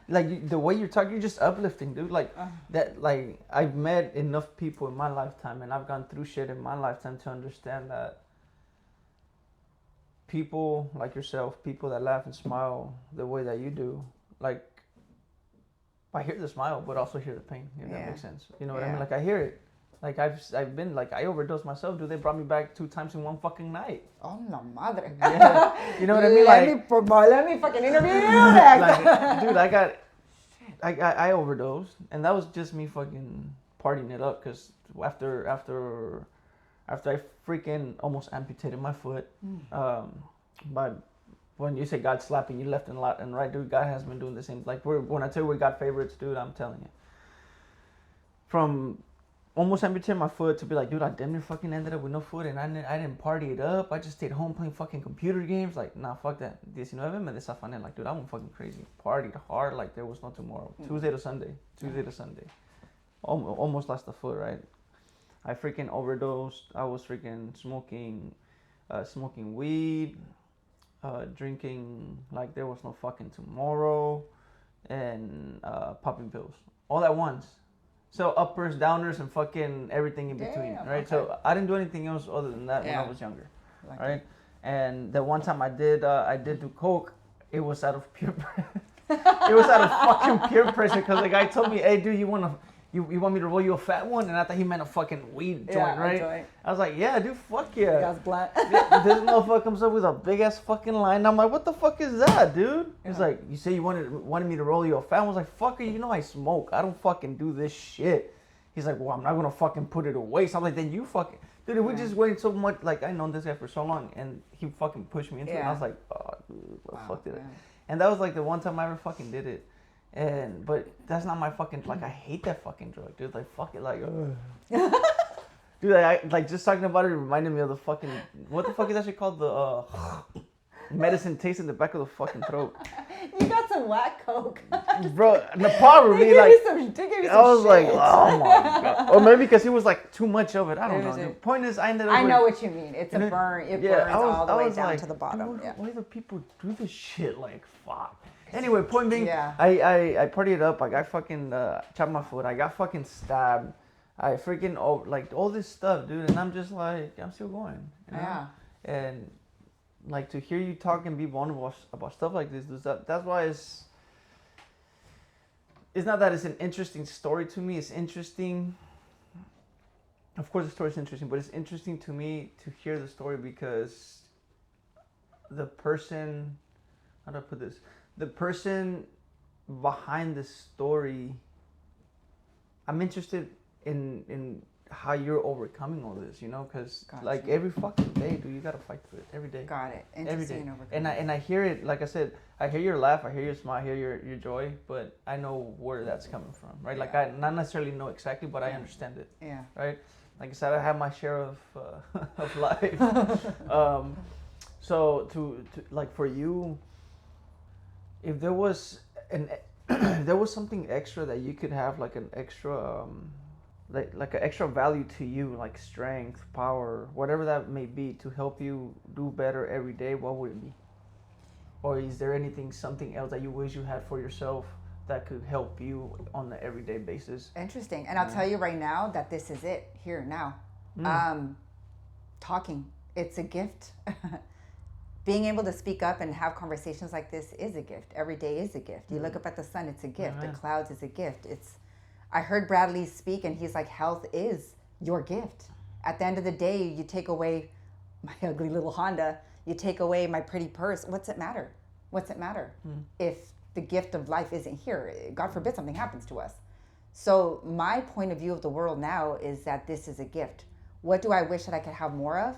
like the way you're talking. You're just uplifting, dude. Like that. Like I've met enough people in my lifetime, and I've gone through shit in my lifetime to understand that people like yourself, people that laugh and smile the way that you do, like I hear the smile, but also hear the pain. If that makes sense. You know what I mean? Like I hear it. Like I've been like I overdosed myself, dude. They brought me back 2 times in one fucking night. Oh no, madre. Yeah. You know what I mean? Let me fucking interview you next. Like, dude, I overdosed, and that was just me fucking partying it up. Cause after I freaking almost amputated my foot, but when you say God slapping you left and right, dude, God has been doing the same. Like when I tell you we got favorites, dude, I'm telling you. From almost amputated my foot to be like, dude, I damn near fucking ended up with no foot, and I didn't party it up. I just stayed home playing fucking computer games. Like, nah, fuck that. 19 me desafané. Like, dude, I went fucking crazy. Partied hard like there was no tomorrow. Tuesday to Sunday. Almost lost the foot, right? I freaking overdosed. I was freaking smoking weed, drinking like there was no fucking tomorrow, and popping pills all at once. So uppers, downers, and fucking everything in between, right? Okay. So I didn't do anything else other than that when I was younger, right? And the one time I did do coke, it was out of pure it was out of fucking peer pressure because the guy told me, "Hey, dude, you want me to roll you a fat one?" And I thought he meant a fucking weed joint, right? Joint. I was like, "Yeah, dude, fuck yeah." That's blunt. This motherfucker comes up with a big ass fucking line. I'm like, "What the fuck is that, dude?" He's like, "You say you wanted me to roll you a fat one?" I was like, "Fucker, you know I smoke. I don't fucking do this shit." He's like, "Well, I'm not gonna fucking put it away." So I'm like, "Then you fucking." Dude, we just waited so much. Like, I known this guy for so long, and he fucking pushed me into it. And I was like, "Oh, dude, what the fuck did I?" And that was like the one time I ever fucking did it. But that's not my fucking, like, I hate that fucking drug, dude. Like, fuck it, like, dude, I like just talking about it reminded me of the fucking, what the fuck is that shit called? The medicine taste in the back of the fucking throat. You got some whack coke. Bro, the problem with me, like, I was shit. like, oh my god. Or maybe because it was like too much of it. I don't know. The point is, I ended up. I know what you mean. It's a burn. It burns all the way down like, to the bottom. Dude, why do people do this shit? Like, fuck. Anyway, point being, Yeah. I partied up. I got fucking chopped my foot. I got fucking stabbed. I freaking like all this stuff, dude. And I'm just like, I'm still going. You know? Yeah. And like to hear you talk and be vulnerable about stuff like this, that's why it's not that it's an interesting story to me. It's interesting. Of course, the story is interesting, but it's interesting to me to hear the story because the person, how do I put this? The person behind the story, I'm interested in how you're overcoming all this, you know, because like every fucking day, dude, you gotta fight through it every day. Got it. Every day. And And I hear it, like I said, I hear your laugh, I hear your smile, I hear your joy, but I know where that's coming from, right? Like I not necessarily know exactly, but I understand it. Yeah. Right. Like I said, I have my share of of life. So to like for you, if there was if there was something extra that you could have, like an extra like an extra value to you, like strength, power, whatever that may be, to help you do better every day, what would it be? Or is there something else that you wish you had for yourself that could help you on an everyday basis? Interesting. And I'll tell you right now that this is it here now. Talking, it's a gift. Being able to speak up and have conversations like this is a gift. Every day is a gift. You look up at the sun, it's a gift. The clouds is a gift. I heard Bradley speak and he's like, health is your gift. At the end of the day, you take away my ugly little Honda, you take away my pretty purse. What's it matter? If the gift of life isn't here? God forbid something happens to us. So my point of view of the world now is that this is a gift. What do I wish that I could have more of?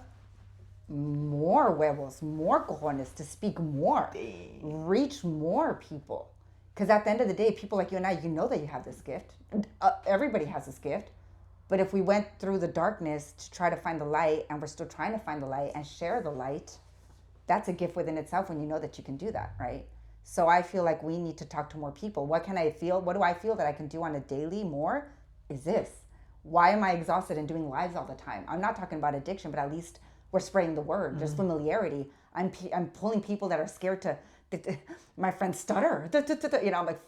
More huevos, more cojones, to speak more, reach more people. Because at the end of the day, people like you and I, you know that you have this gift. Everybody has this gift. But if we went through the darkness to try to find the light, and we're still trying to find the light and share the light, that's a gift within itself when you know that you can do that, right? So I feel like we need to talk to more people. What do I feel that I can do on a daily more is this. Why am I exhausted and doing lives all the time? I'm not talking about addiction, but at least we're spreading the word. There's familiarity. I'm pulling people that are scared to, my friends stutter. You know, I'm like,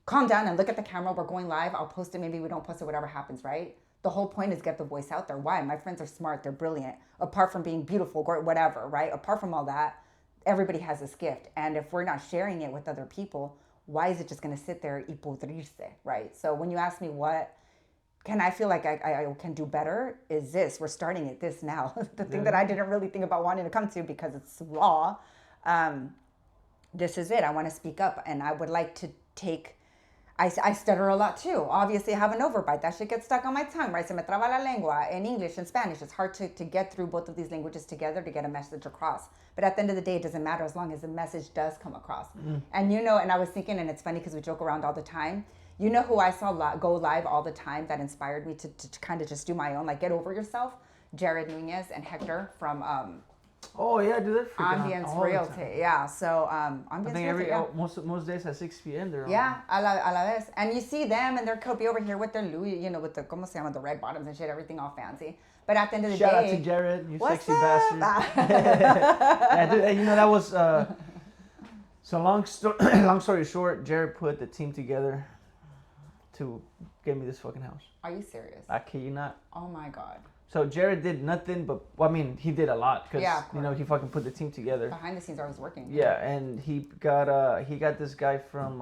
calm down and look at the camera. We're going live. I'll post it. Maybe we don't post it, whatever happens, right? The whole point is get the voice out there. Why? My friends are smart. They're brilliant. Apart from being beautiful, whatever, right? Apart from all that, everybody has this gift. And if we're not sharing it with other people, why is it just going to sit there y pudrirse, right? So when you ask me what can I feel like I can do better, is this. We're starting at this now. The thing that I didn't really think about wanting to come to because it's raw. This is it. I want to speak up, and I would like to take. I stutter a lot too. Obviously, I have an overbite. That shit gets stuck on my tongue, right? Se me traba la lengua. In English and Spanish, it's hard to get through both of these languages together to get a message across. But at the end of the day, it doesn't matter as long as the message does come across. And you know, and I was thinking, and it's funny because we joke around all the time. You know who I saw go live all the time that inspired me to kind of just do my own, like get over yourself? Jared Nunez and Hector from Oh yeah, do that freaking Ambience Realty. Yeah, so Ambience I think Realty, most days at 6 p.m. they're on. Yeah, a la vez. And you see them and they're could be over here with their Louis, you know, with the, ¿cómo se llama? The red bottoms and shit, everything all fancy. But at the end of the Shout day... out to Jared, you what's sexy up? bastard. Yeah, dude, you know, that was... so long story short, Jared put the team together to get me this fucking house. Are you serious? I kid you not. Oh my God. So Jared did nothing, but well, I mean, he did a lot because you know he fucking put the team together. Behind the scenes, I was working. Yeah, and he got this guy from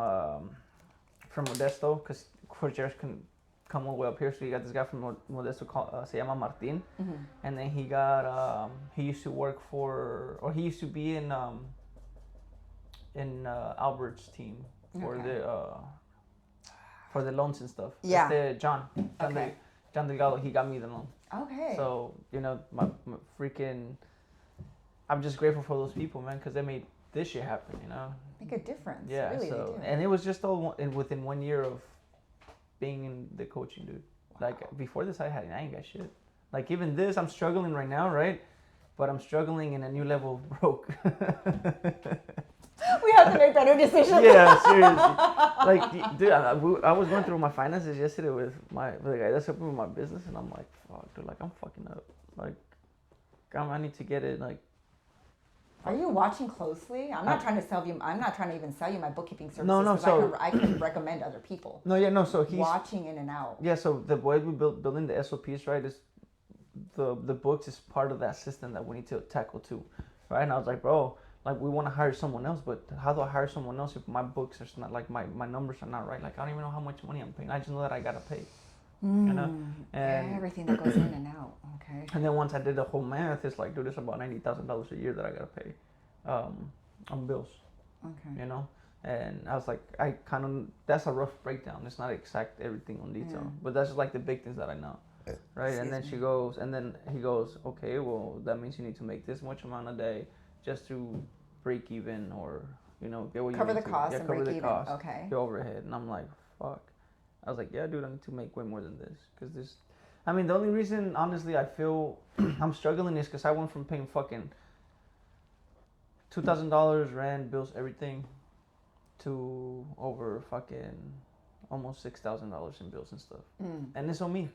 Modesto because of course Jared couldn't come all the way up here, so he got this guy from Modesto called se llama Martin, and then he got he used to work for or he used to be in Albert's team for the loans and stuff. Yeah. John Delgado, he got me the loan. Okay. So, you know, my freaking, I'm just grateful for those people, man, because they made this shit happen, you know? Make a difference. Yeah, really, so, they do. and it was just all within 1 year of being in the coaching, dude. Wow. Like, before this, I ain't got shit. Like, even this, I'm struggling right now, right? But I'm struggling in a new level of broke. We have to make better decisions. Yeah, seriously. Like, dude, I was going through my finances yesterday with the guy that's helping with my business, and I'm like, fuck, dude, like, I'm fucking up. Like, I need to get it, like. Are you watching closely? I'm not trying to sell you. I'm not trying to even sell you my bookkeeping services. No. So I can recommend other people. No, yeah, no. So he's watching in and out. Yeah. So the way we building the SOPs, right, is the books is part of that system that we need to tackle too, right? And I was like, bro. Like, we want to hire someone else, but how do I hire someone else if my books are not, like, my numbers are not right? Like, I don't even know how much money I'm paying. I just know that I got to pay, you know? And everything that goes in and out, okay. And then once I did the whole math, it's like, dude, it's about $90,000 a year that I got to pay on bills, you know? And I was like, that's a rough breakdown. It's not exact everything on detail, but that's just, like, the big things that I know, right? And then he goes, okay, well, that means you need to make this much amount a day just to break even, or you know, get what you cover need the cost to, and cover break the even. cost, Okay. the overhead. And I'm like, fuck. I was like, yeah, dude, I need to make way more than this, because this. I mean, the only reason, honestly, I feel I'm struggling is because I went from paying fucking $2,000 rent, bills, everything, to over fucking almost $6,000 in bills and stuff, and it's on me.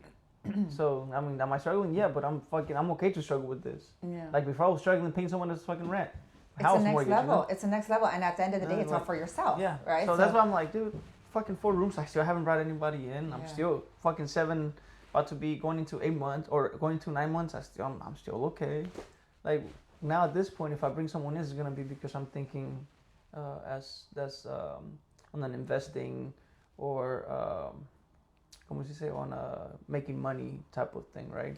So, I mean, am I struggling? Yeah, but I'm okay to struggle with this. Yeah. Like, before I was struggling paying someone else's fucking rent. It's the next level. You know? It's the next level. And at the end of the day, it's all for yourself. Yeah. Right? So that's why I'm like, dude, fucking 4 rooms. I still haven't brought anybody in. I'm still fucking 7, about to be going into 8 months, or going to 9 months. I'm still okay. Like, now at this point, if I bring someone in, it's going to be because I'm thinking on an investing or... como se say, on a making money type of thing, right?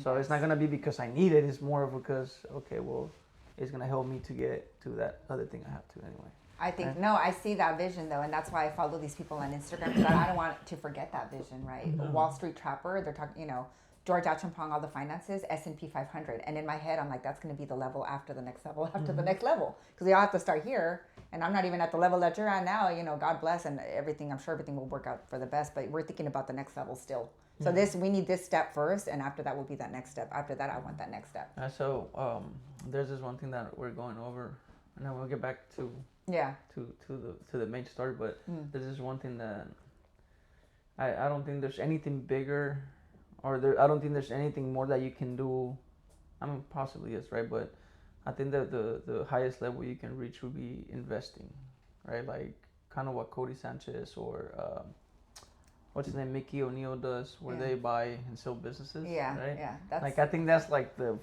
So it's not gonna be because I need it. It's more because, okay, well, it's gonna help me to get to that other thing I have to anyway. I think I see that vision though, and that's why I follow these people on Instagram, because I don't want to forget that vision, right? The Wall Street Trapper, they're talking, you know, George Achampong, all the finances, S&P 500, and in my head, I'm like, that's gonna be the level after the next level, after the next level, because we all have to start here. And I'm not even at the level that you're at now, you know, God bless, and everything, I'm sure everything will work out for the best, but we're thinking about the next level still. So we need this step first, and after that will be that next step. After that, I want that next step. So there's this one thing that we're going over, and then we'll get back to the main story, but there's this one thing that I don't think there's anything bigger, or I don't think there's anything more that you can do. I mean, possibly yes, right? But I think that the highest level you can reach would be investing, right? Like kind of what Cody Sanchez or what's his name, Mickey O'Neill does, where they buy and sell businesses. Yeah, right? yeah. That's... Like, I think that's like the.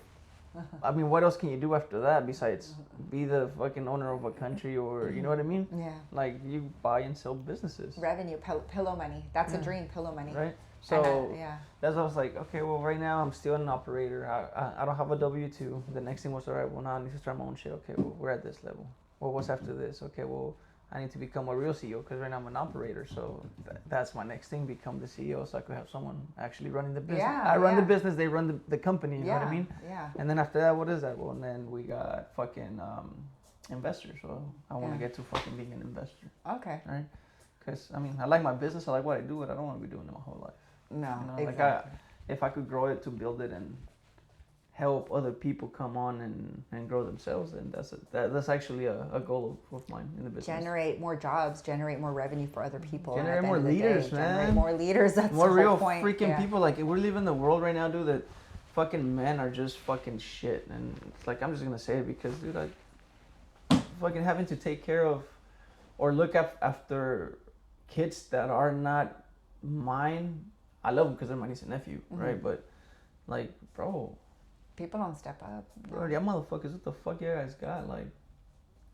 I mean, what else can you do after that besides be the fucking owner of a country, or you know what I mean? Yeah. Like, you buy and sell businesses. Revenue, pillow money. That's a dream, pillow money. Right. So that's what I was like, okay, well, right now I'm still an operator. I don't have a W-2. The next thing was, all right, well, now I need to start my own shit. Okay, well, we're at this level. Well, what's after this? Okay, well, I need to become a real CEO, because right now I'm an operator. So that's my next thing, become the CEO, so I could have someone actually running the business. Yeah, I run the business, they run the company, you know what I mean? Yeah. And then after that, what is that? Well, and then we got fucking investors. So I want to get to fucking being an investor. Okay. Right? Because, I mean, I like my business. I like what I do, but I don't want to be doing it my whole life. No, you know, exactly. Like if I could grow it to build it and help other people come on and grow themselves, then that's actually a goal of mine in the business. Generate more jobs, generate more revenue for other people. Generate more leaders, man. Generate more leaders. That's more the real whole point. Freaking people. Like, we're living in the world right now, dude, that fucking men are just fucking shit. And it's like, I'm just gonna say it because, dude, like fucking having to take care of or look after kids that are not mine. I love them because they're my niece and nephew, right? But Like, bro, People don't step up. bro, y'all motherfuckers, what the fuck you guys got? Like,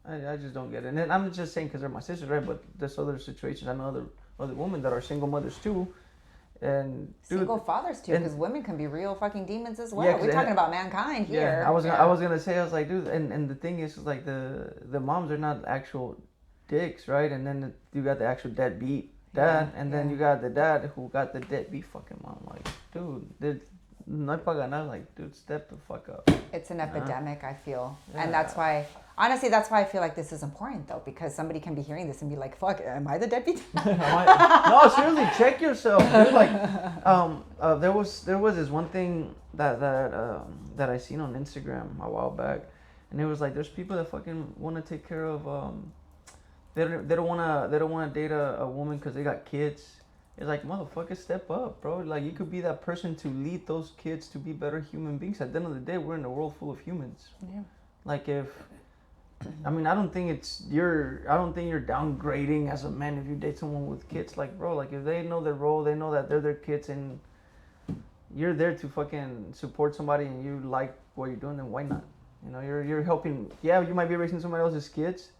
I just don't get it. And then I'm just saying because they're my sisters, right? But there's other situations. I know other women that are single mothers too. And dude, Single fathers too, because women can be real fucking demons as well. Yeah, We're talking about mankind here. Yeah, I was gonna say, I was like, dude, and the thing is like the moms are not actual dicks, right? And then you got the actual deadbeat dad, and then you got the dad who got the deadbeat fucking mom. Like, dude, no hay pa ganar. Like, dude, step the fuck up. It's an epidemic, I feel, and that's why. Honestly, that's why I feel like this is important, though, because somebody can be hearing this and be like, "Fuck, am I the deadbeat?" No, seriously, check yourself, dude. Like, there was this one thing that I seen on Instagram a while back, and it was like, there's people that fucking want to take care of they don't wanna date a woman because they got kids. It's like, motherfucker, step up, bro. Like, you could be that person to lead those kids to be better human beings. At the end of the day, we're in a world full of humans. Yeah. Like, I don't think you're downgrading as a man if you date someone with kids. Like, bro, like, if they know their role, they know that they're their kids, and you're there to fucking support somebody, and you like what you're doing, then why not? You know, you're helping. Yeah, you might be raising somebody else's kids,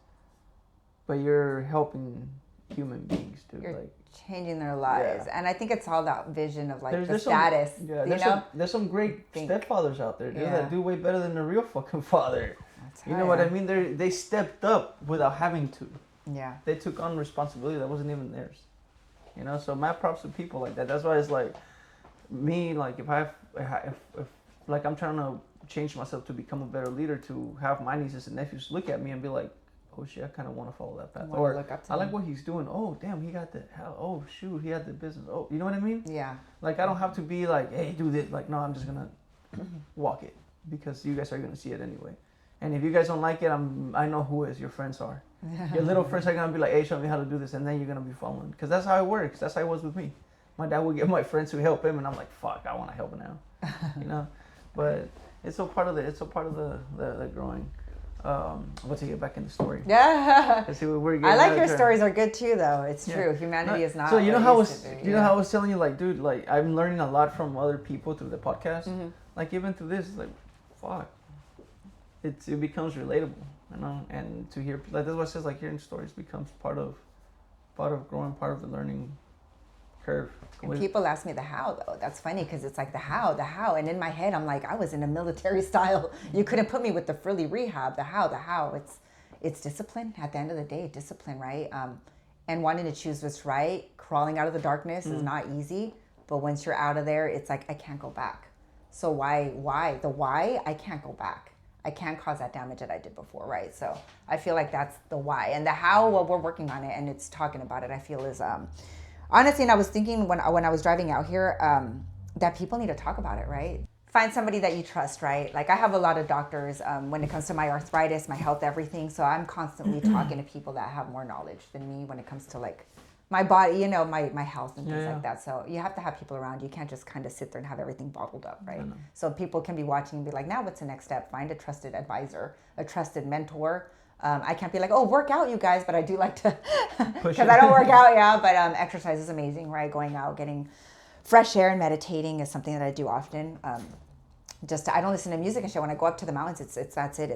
but you're helping human beings, dude. You're like, changing their lives, and I think it's all that vision of like the status. There's some great stepfathers out there, dude, that do way better than the real fucking father. You know what I mean? They stepped up without having to. Yeah. They took on responsibility that wasn't even theirs. You know, so mad props to people like that. That's why it's like me, like if like I'm trying to change myself to become a better leader, to have my nieces and nephews look at me and be like, oh shit, I kind of want to follow that path. Or I like what he's doing. Oh damn, he got the hell. Oh shoot, he had the business. Oh, you know what I mean? Yeah. Like, I don't have to be like, hey, do this. Like, no, I'm just gonna walk it because you guys are gonna see it anyway. And if you guys don't like it, I know who is. Your friends are. Your little friends are gonna be like, hey, show me how to do this, and then you're gonna be following. Because that's how it works. That's how it was with me. My dad would get my friends to help him, and I'm like, fuck, I want to help now. You know, but it's all part of the growing. Let's get back in the story. Yeah. Let's see what we're I like your stories are good too, though. It's true. Humanity is not. So you know how how I was telling you, like, dude, like, I'm learning a lot from other people through the podcast. Mm-hmm. Like, even through this, like, fuck. It becomes relatable, you know, and to hear, like, that's what it says, like, hearing stories becomes part of growing, part of the learning curve. And people ask me the how, though. That's funny because it's like the how, and in my head I'm like, I was in a military style. You couldn't put me with the frilly rehab. The how. It's discipline. At the end of the day, discipline, right? And wanting to choose what's right. Crawling out of the darkness is not easy, but once you're out of there, it's like, I can't go back. So why? The why, I can't go back. I can't cause that damage that I did before, right? So I feel like that's the why. And the how, well, we're working on it, and it's talking about it, I feel is, honestly, and I was thinking when I was driving out here, that people need to talk about it, right? Find somebody that you trust, right? Like, I have a lot of doctors when it comes to my arthritis, my health, everything. So I'm constantly talking to people that have more knowledge than me when it comes to, like, my body, you know, my health and things like that. So you have to have people around. You can't just kind of sit there and have everything bottled up, right? So people can be watching and be like, now what's the next step? Find a trusted advisor, a trusted mentor. I can't be like, oh, work out, you guys, but I do like to, because I don't work out, but exercise is amazing, right? Going out, getting fresh air and meditating is something that I do often. I don't listen to music and shit. When I go up to the mountains, it's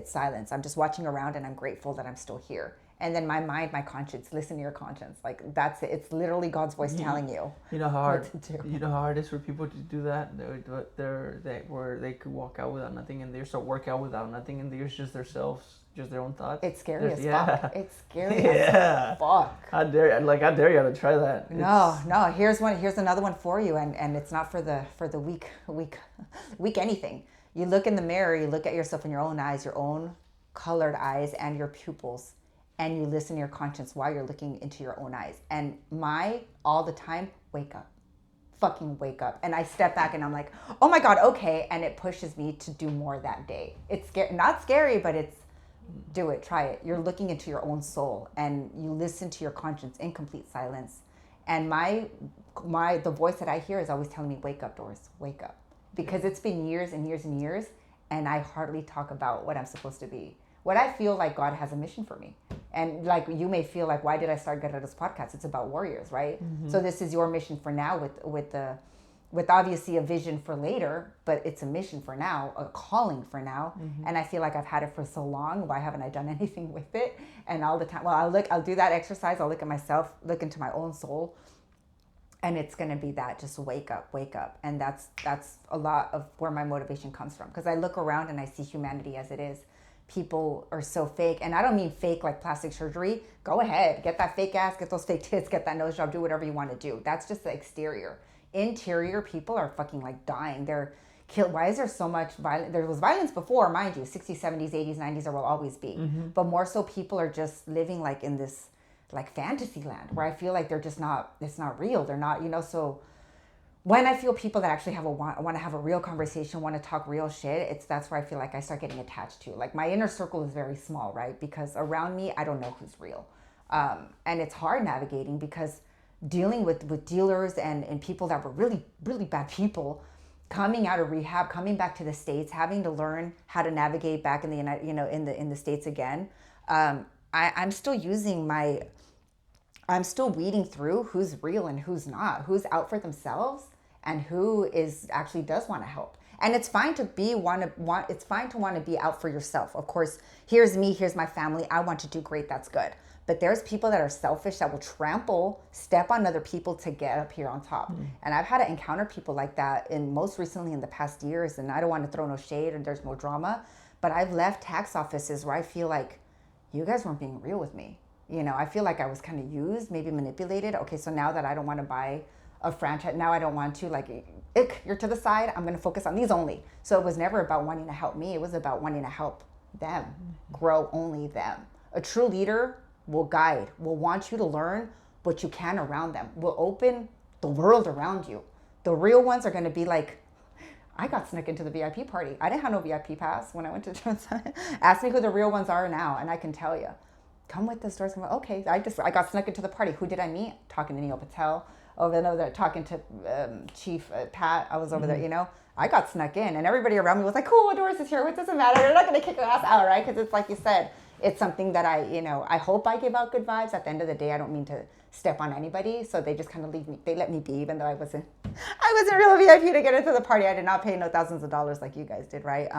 silence. I'm just watching around, and I'm grateful that I'm still here. And then my mind, my conscience, listen to your conscience. Like, that's it. It's literally God's voice telling you. You know how hard. You know how hard it is for people to do that. They could walk out without nothing, and they start work out without nothing, and they're just themselves, just their own thoughts. It's scary as fuck. It's scary as fuck. I dare you to try that. No. Here's another one for you, and it's not for the weak anything. You look in the mirror. You look at yourself in your own eyes, your own colored eyes, and your pupils. And you listen to your conscience while you're looking into your own eyes. And all the time, wake up. Fucking wake up. And I step back and I'm like, oh my God, okay. And it pushes me to do more that day. It's not scary, but it's, do it, try it. You're looking into your own soul and you listen to your conscience in complete silence. And the voice that I hear is always telling me, wake up, Doris, wake up. Because it's been years and years and years, and I hardly talk about what I'm supposed to be. What I feel like God has a mission for me. And like you may feel like, why did I start Guerrero's podcast? It's about warriors, right? Mm-hmm. So this is your mission for now with with obviously a vision for later, but it's a mission for now, a calling for now. And I feel like I've had it for so long. Why haven't I done anything with it? And all the time, well, I'll do that exercise. I'll look at myself, look into my own soul. And it's going to be that, just wake up. And that's a lot of where my motivation comes from. Because I look around and I see humanity as it is. People are so fake. And I don't mean fake like plastic surgery. Go ahead, get that fake ass, get those fake tits, get that nose job, do whatever you want to do. That's just the exterior. Interior, people are fucking like dying. They're killed. Why is there so much violence? There was violence before, mind you, 60s, 70s, 80s, 90s, there will always be. But more so people are just living like in this like fantasy land where I feel like they're just not, it's not real. They're not, so when I feel people that actually want to have a real conversation, want to talk real shit, that's where I feel like I start getting attached to. Like my inner circle is very small, right? Because around me, I don't know who's real. And it's hard navigating because dealing with dealers and people that were really, really bad people, coming out of rehab, coming back to the States, having to learn how to navigate back in the United, in the States again. I'm still I'm still weeding through who's real and who's not, who's out for themselves and who actually does want to help. And it's fine to it's fine to want to be out for yourself. Of course, here's me, here's my family. I want to do great. That's good. But there's people that are selfish that will step on other people to get up here on top. And I've had to encounter people like that most recently in the past years. And I don't want to throw no shade and there's no drama, but I've left tax offices where I feel like you guys weren't being real with me. I feel like I was kind of used, maybe manipulated. Okay, so now that I don't want to buy a franchise, now I don't want to, you're to the side, I'm going to focus on these only. So it was never about wanting to help me. It was about wanting to help them, grow only them. A true leader will guide, will want you to learn what you can around them, will open the world around you. The real ones are going to be like, I got snuck into the VIP party. I didn't have no VIP pass when I went to Johnson. Ask me who the real ones are now, and I can tell you. Come with this, Doris. Okay, I got snuck into the party. Who did I meet? Talking to Neil Patel. Over there, talking to Chief Pat. I was over there, I got snuck in, and everybody around me was like, cool, Doris is here. What does it matter? They're not going to kick her ass out, right? Because it's like you said, it's something that I hope I give out good vibes. At the end of the day, I don't mean to step on anybody. So they just kind of leave me. They let me be, even though I wasn't real VIP to get into the party. I did not pay no thousands of dollars like you guys did, right?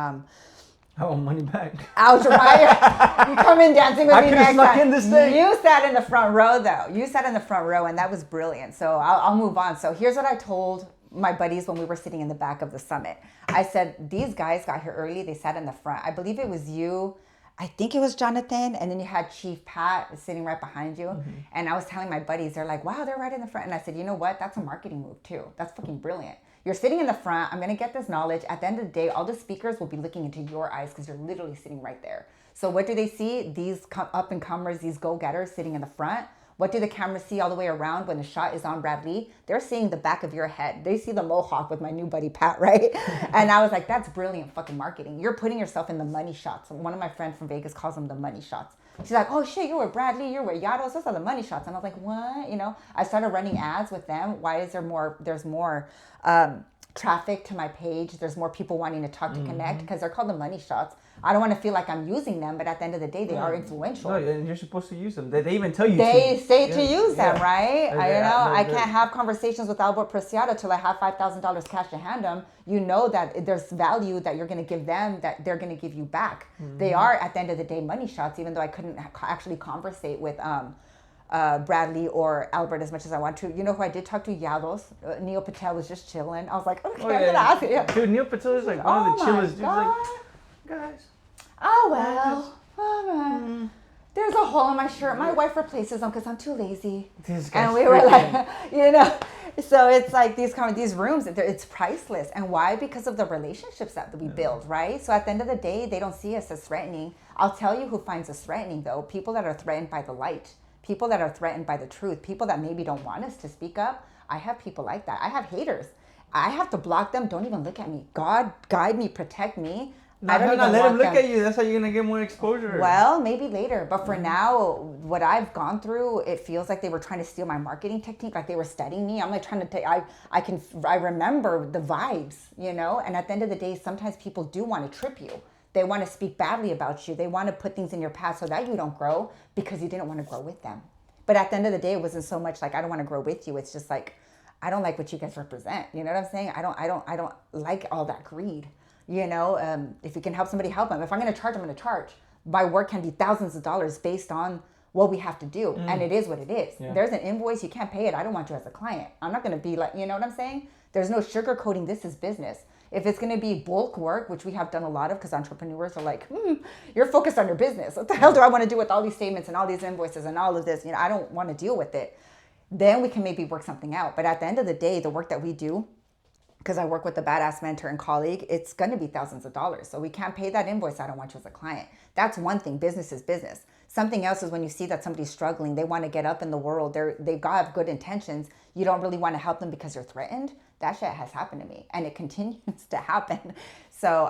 I want money back. Ouch, right? You come in dancing with me next snuck time. in this thing. You sat in the front row, though. You sat in the front row, and that was brilliant. So I'll move on. So here's what I told my buddies when we were sitting in the back of the summit. I said, these guys got here early. They sat in the front. I believe it was you. I think it was Jonathan. And then you had Chief Pat sitting right behind you. And I was telling my buddies, they're like, wow, they're right in the front. And I said, you know what? That's a marketing move, too. That's fucking brilliant. You're sitting in the front. I'm going to get this knowledge. At the end of the day, all the speakers will be looking into your eyes because you're literally sitting right there. So what do they see? These up-and-comers, these go-getters sitting in the front. What do the cameras see all the way around when the shot is on Brad Lee? They're seeing the back of your head. They see the mohawk with my new buddy, Pat, right? And I was like, that's brilliant fucking marketing. You're putting yourself in the money shots. One of my friends from Vegas calls them the money shots. She's like, oh shit, you were Brad Lee, you were Yados, those are the money shots. And I was like, what? I started running ads with them. Why is there's more traffic to my page? There's more people wanting to talk to connect because they're called the money shots. I don't want to feel like I'm using them, but at the end of the day, they are influential. No, and you're supposed to use them. They even tell you they to. say to use them, right? I They're- can't have conversations with Albert Preciado till I have $5,000 cash to hand them. You know that there's value that you're going to give them that they're going to give you back. They are, at the end of the day, money shots, even though I couldn't actually conversate with Bradley or Albert as much as I want to. You know who I did talk to? Yados. Neil Patel was just chilling. I was like, okay, I'm going to ask you. Dude, Neil Patel is like one of the chillest dudes. Like, guys. Oh, well. Oh, there's a hole in my shirt. My wife replaces them because I'm too lazy. And we were like, so it's like these rooms, it's priceless. And why? Because of the relationships that we build, right? So at the end of the day, they don't see us as threatening. I'll tell you who finds us threatening, though. People that are threatened by the light. People that are threatened by the truth. People that maybe don't want us to speak up. I have people like that. I have haters. I have to block them. Don't even look at me. God, guide me, protect me. I don't even let them look at you. That's how you're going to get more exposure. Well, maybe later. But for now, what I've gone through, it feels like they were trying to steal my marketing technique. Like they were studying me. I'm like trying to take, I remember the vibes, And at the end of the day, sometimes people do want to trip you. They want to speak badly about you. They want to put things in your path so that you don't grow because you didn't want to grow with them. But at the end of the day, it wasn't so much like, I don't want to grow with you. It's just like, I don't like what you guys represent. You know what I'm saying? I don't like all that greed. You know, if you can help somebody, help them. If I'm going to charge, I'm going to charge. My work can be thousands of dollars based on what we have to do. And it is what it is. Yeah. There's an invoice, you can't pay it. I don't want you as a client. I'm not going to be like, you know what I'm saying? There's no sugarcoating. This is business. If it's going to be bulk work, which we have done a lot of, because entrepreneurs are like, you're focused on your business. What the hell do I want to do with all these statements and all these invoices and all of this? You know, I don't want to deal with it. Then we can maybe work something out. But at the end of the day, the work that we do, because I work with a badass mentor and colleague, it's going to be thousands of dollars. So we can't pay that invoice. I don't want you as a client. That's one thing. Business is business. Something else is when you see that somebody's struggling, they want to get up in the world, they've got good intentions. You don't really want to help them because you're threatened. That shit has happened to me, and it continues to happen. So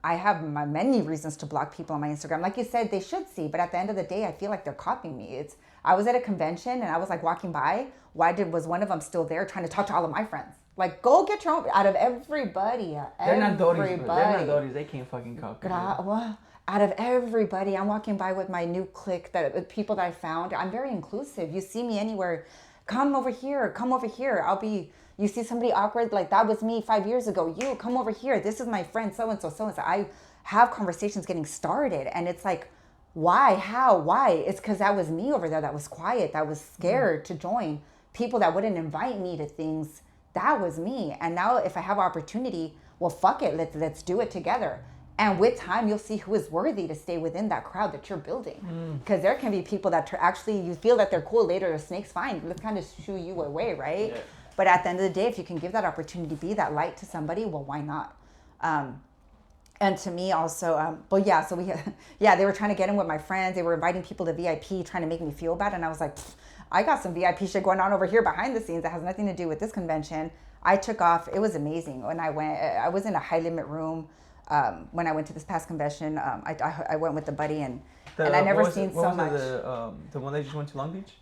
I have many reasons to block people on my Instagram. Like you said, they should see, but at the end of the day, I feel like they're copying me. I was at a convention and I was like walking by. Was one of them still there trying to talk to all of my friends? Like, go get your own, out of everybody. They're not Doris. They can't fucking copy. Well, out of everybody, I'm walking by with my new clique, people that I found. I'm very inclusive. You see me anywhere, come over here. You see somebody awkward, like that was me 5 years ago. You come over here. This is my friend, so-and-so. I have conversations getting started, and it's like, why? How? Why? It's because that was me over there that was quiet, that was scared to join. People that wouldn't invite me to things, that was me. And now if I have opportunity, well, fuck it. Let's do it together. And with time, you'll see who is worthy to stay within that crowd that you're building. Because there can be people that actually, you feel that they're cool later, the snake's fine. Let's kind of shoo you away, right? Yeah. But at the end of the day, if you can give that opportunity to be that light to somebody, well, why not? And to me also, they were trying to get in with my friends. They were inviting people to VIP, trying to make me feel bad. And I was like, I got some VIP shit going on over here behind the scenes that has nothing to do with this convention. I took off. It was amazing. When I went, I was in a high limit room. When I went to this past convention, I went with a buddy and I never seen so much. The one that just went to Long Beach?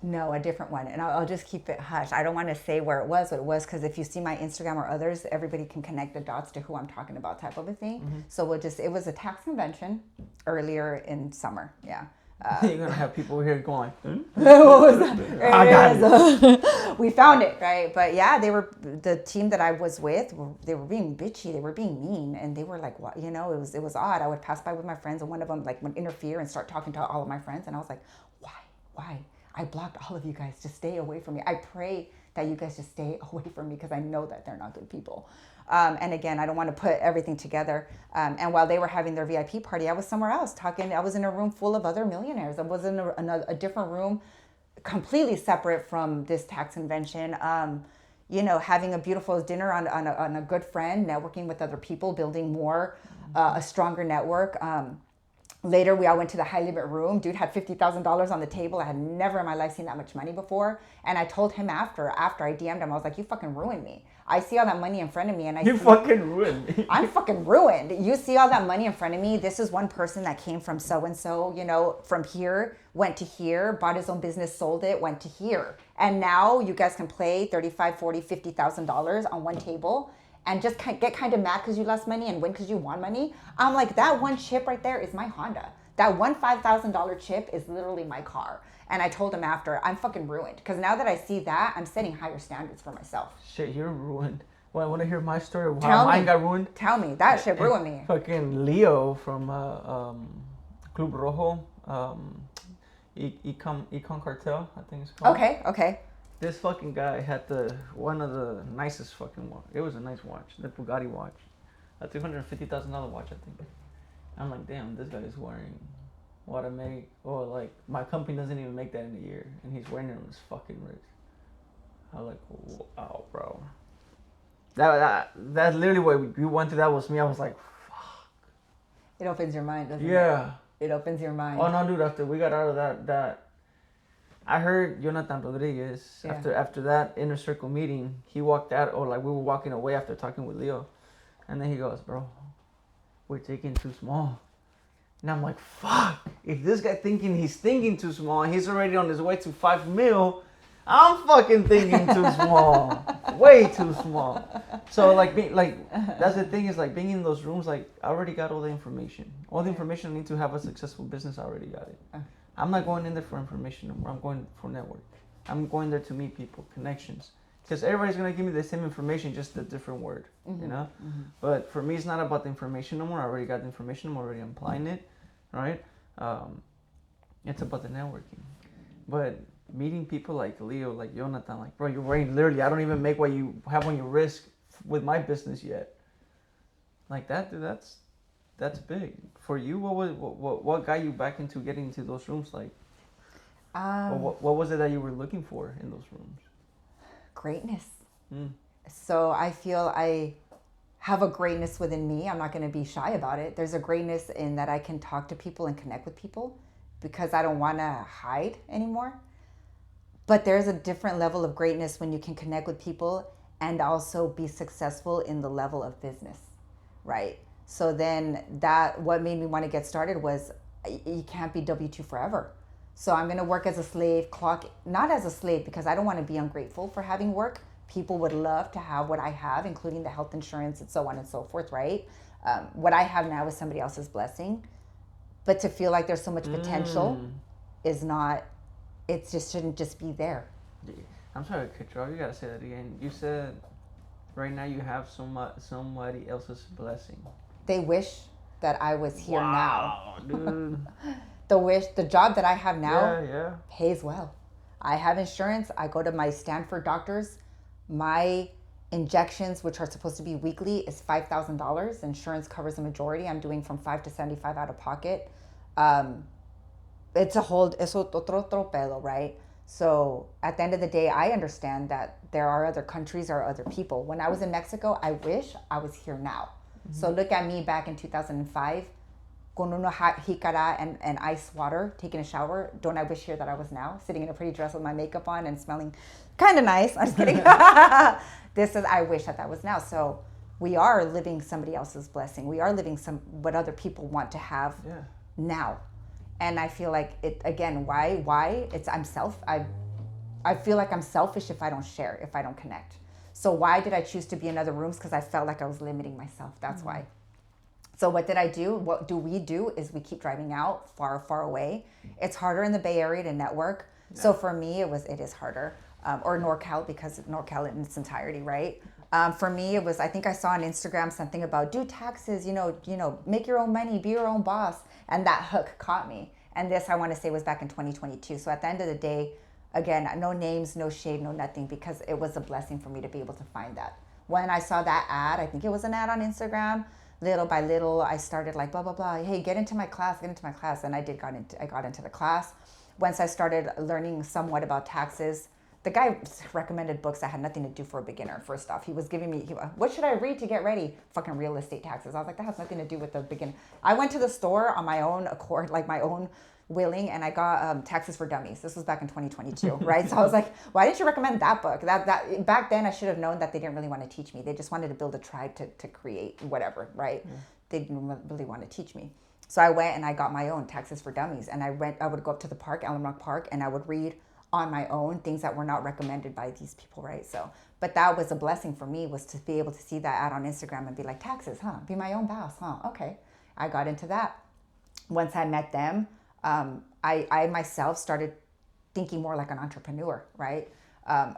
No, a different one. And I'll just keep it hush. I don't want to say what it was, because if you see my Instagram or others, everybody can connect the dots to who I'm talking about, type of a thing. Mm-hmm. So it was a tax convention earlier in summer. Yeah. You're going to have people here going, what was that? I got it. We found it, right? But yeah, the team that I was with, they were being bitchy. They were being mean. And they were like, what? You know, it was odd. I would pass by with my friends and one of them like would interfere and start talking to all of my friends. And I was like, why? I blocked all of you guys. Just stay away from me. I pray that you guys just stay away from me because I know that they're not good people. And again, I don't want to put everything together. And while they were having their VIP party, I was somewhere else talking. I was in a room full of other millionaires. I was in a different room, completely separate from this tax convention. Having a beautiful dinner on a good friend, networking with other people, building more, a stronger network. Later, we all went to the high limit room. Dude had $50,000 on the table. I had never in my life seen that much money before. And I told him after I DM'd him, I was like, you fucking ruined me. I see all that money in front of me. And fucking ruined me. I'm fucking ruined. You see all that money in front of me. This is one person that came from so-and-so, from here, went to here, bought his own business, sold it, went to here. And now you guys can play $35,000, $40,000, $50,000 on one table and just get kind of mad because you lost money and win because you won money. I'm like, that one chip right there is my Honda. That one $5,000 chip is literally my car. And I told him after, I'm fucking ruined. Because now that I see that, I'm setting higher standards for myself. Shit, you're ruined. Well, I want to hear my story of how mine got ruined. Tell me. That shit ruined me. Fucking Leo from Club Rojo, Econ Cartel, I think it's called. Okay. This fucking guy had one of the nicest fucking watch. It was a nice watch, the Bugatti watch, a $350,000 watch, I think. I'm like, damn, this guy is wearing what I make, or like my company doesn't even make that in a year, and he's wearing it on his fucking wrist. I'm like, wow, bro. That's literally what you went through. That was me. I was like, fuck. It opens your mind, doesn't it? Yeah. It opens your mind. Oh no, dude! After we got out of that. I heard Jonathan Rodriguez, after that inner circle meeting, he walked out, or like we were walking away after talking with Leo. And then he goes, bro, we're thinking too small. And I'm like, fuck, if this guy he's thinking too small, and he's already on his way to 5 mil, I'm fucking thinking too small. Way too small. So that's the thing is like being in those rooms, like I already got all the information. All the information I need to have a successful business, I already got it. I'm not going in there for information anymore. I'm going for network. I'm going there to meet people, connections, Because everybody's going to give me the same information, just a different word, you know? But for me, it's not about the information no more. I already got the information. I'm already applying it, right? It's about the networking. But meeting people like Leo, like Jonathan, like, bro, you're wearing literally, I don't even make what you have on your wrist with my business yet. Like that, dude, that's big. For you, what got you back into getting into those rooms? Like, what was it that you were looking for in those rooms? Greatness. So I feel I have a greatness within me. I'm not going to be shy about it. There's a greatness in that I can talk to people and connect with people because I don't want to hide anymore. But there's a different level of greatness when you can connect with people and also be successful in the level of business, right? So then what made me want to get started was you can't be W-2 forever. So I'm going to work as a slave, not as a slave because I don't want to be ungrateful for having work. People would love to have what I have, including the health insurance and so on and so forth, right? What I have now is somebody else's blessing. But to feel like there's so much potential is not, it just shouldn't just be there. I'm sorry to cut you off. You got to say that again. You said right now you have somebody else's blessing. They wish that I was here now. Dude. The job that I have now pays well. I have insurance. I go to my Stanford doctors. My injections, which are supposed to be weekly, is $5,000. Insurance covers the majority. I'm doing from $5 to $75 out of pocket. It's otro pedo, right? So at the end of the day, I understand that there are other countries or other people. When I was in Mexico, I wish I was here now. So look at me back in 2005, con una jicara and ice water, taking a shower. Don't I wish here that I was now, sitting in a pretty dress with my makeup on and smelling kind of nice. I'm just kidding. I wish that was now. So we are living somebody else's blessing. We are living what other people want to have now. And I feel like it, again, why? I feel like I'm selfish if I don't share, if I don't connect. So why did I choose to be in other rooms? Because I felt like I was limiting myself. That's why. So what did I do? What do we do is we keep driving out far, far away. It's harder in the Bay Area to network. Yeah. So for me, it is harder. Or NorCal, because NorCal in its entirety, right? For me, it was, I think I saw on Instagram something about do taxes, make your own money, be your own boss. And that hook caught me. And this, I want to say, was back in 2022. So at the end of the day, again, no names, no shade, no nothing, because it was a blessing for me to be able to find that. When I saw that ad, I think it was an ad on Instagram, little by little, I started like, blah, blah, blah. Hey, get into my class. And I got into the class. Once I started learning somewhat about taxes, the guy recommended books that had nothing to do for a beginner. First off, he was giving me, what should I read to get ready? Fucking real estate taxes. I was like, that has nothing to do with the beginner. I went to the store on my own accord, like my own willing, and I got Taxes for Dummies. This was back in 2022, right? So I was like, why didn't you recommend that book? That back then I should have known that they didn't really want to teach me. They just wanted to build a tribe to create whatever, right? Yeah. They didn't really want to teach me. So I went and I got my own Taxes for Dummies, and I would go up to the park, Alum Rock Park, and I would read on my own things that were not recommended by these people, right? So, but that was a blessing for me, was to be able to see that ad on Instagram and be like, taxes, huh? Be my own boss, huh? Okay. I got into that. Once I met them, I myself started thinking more like an entrepreneur, right?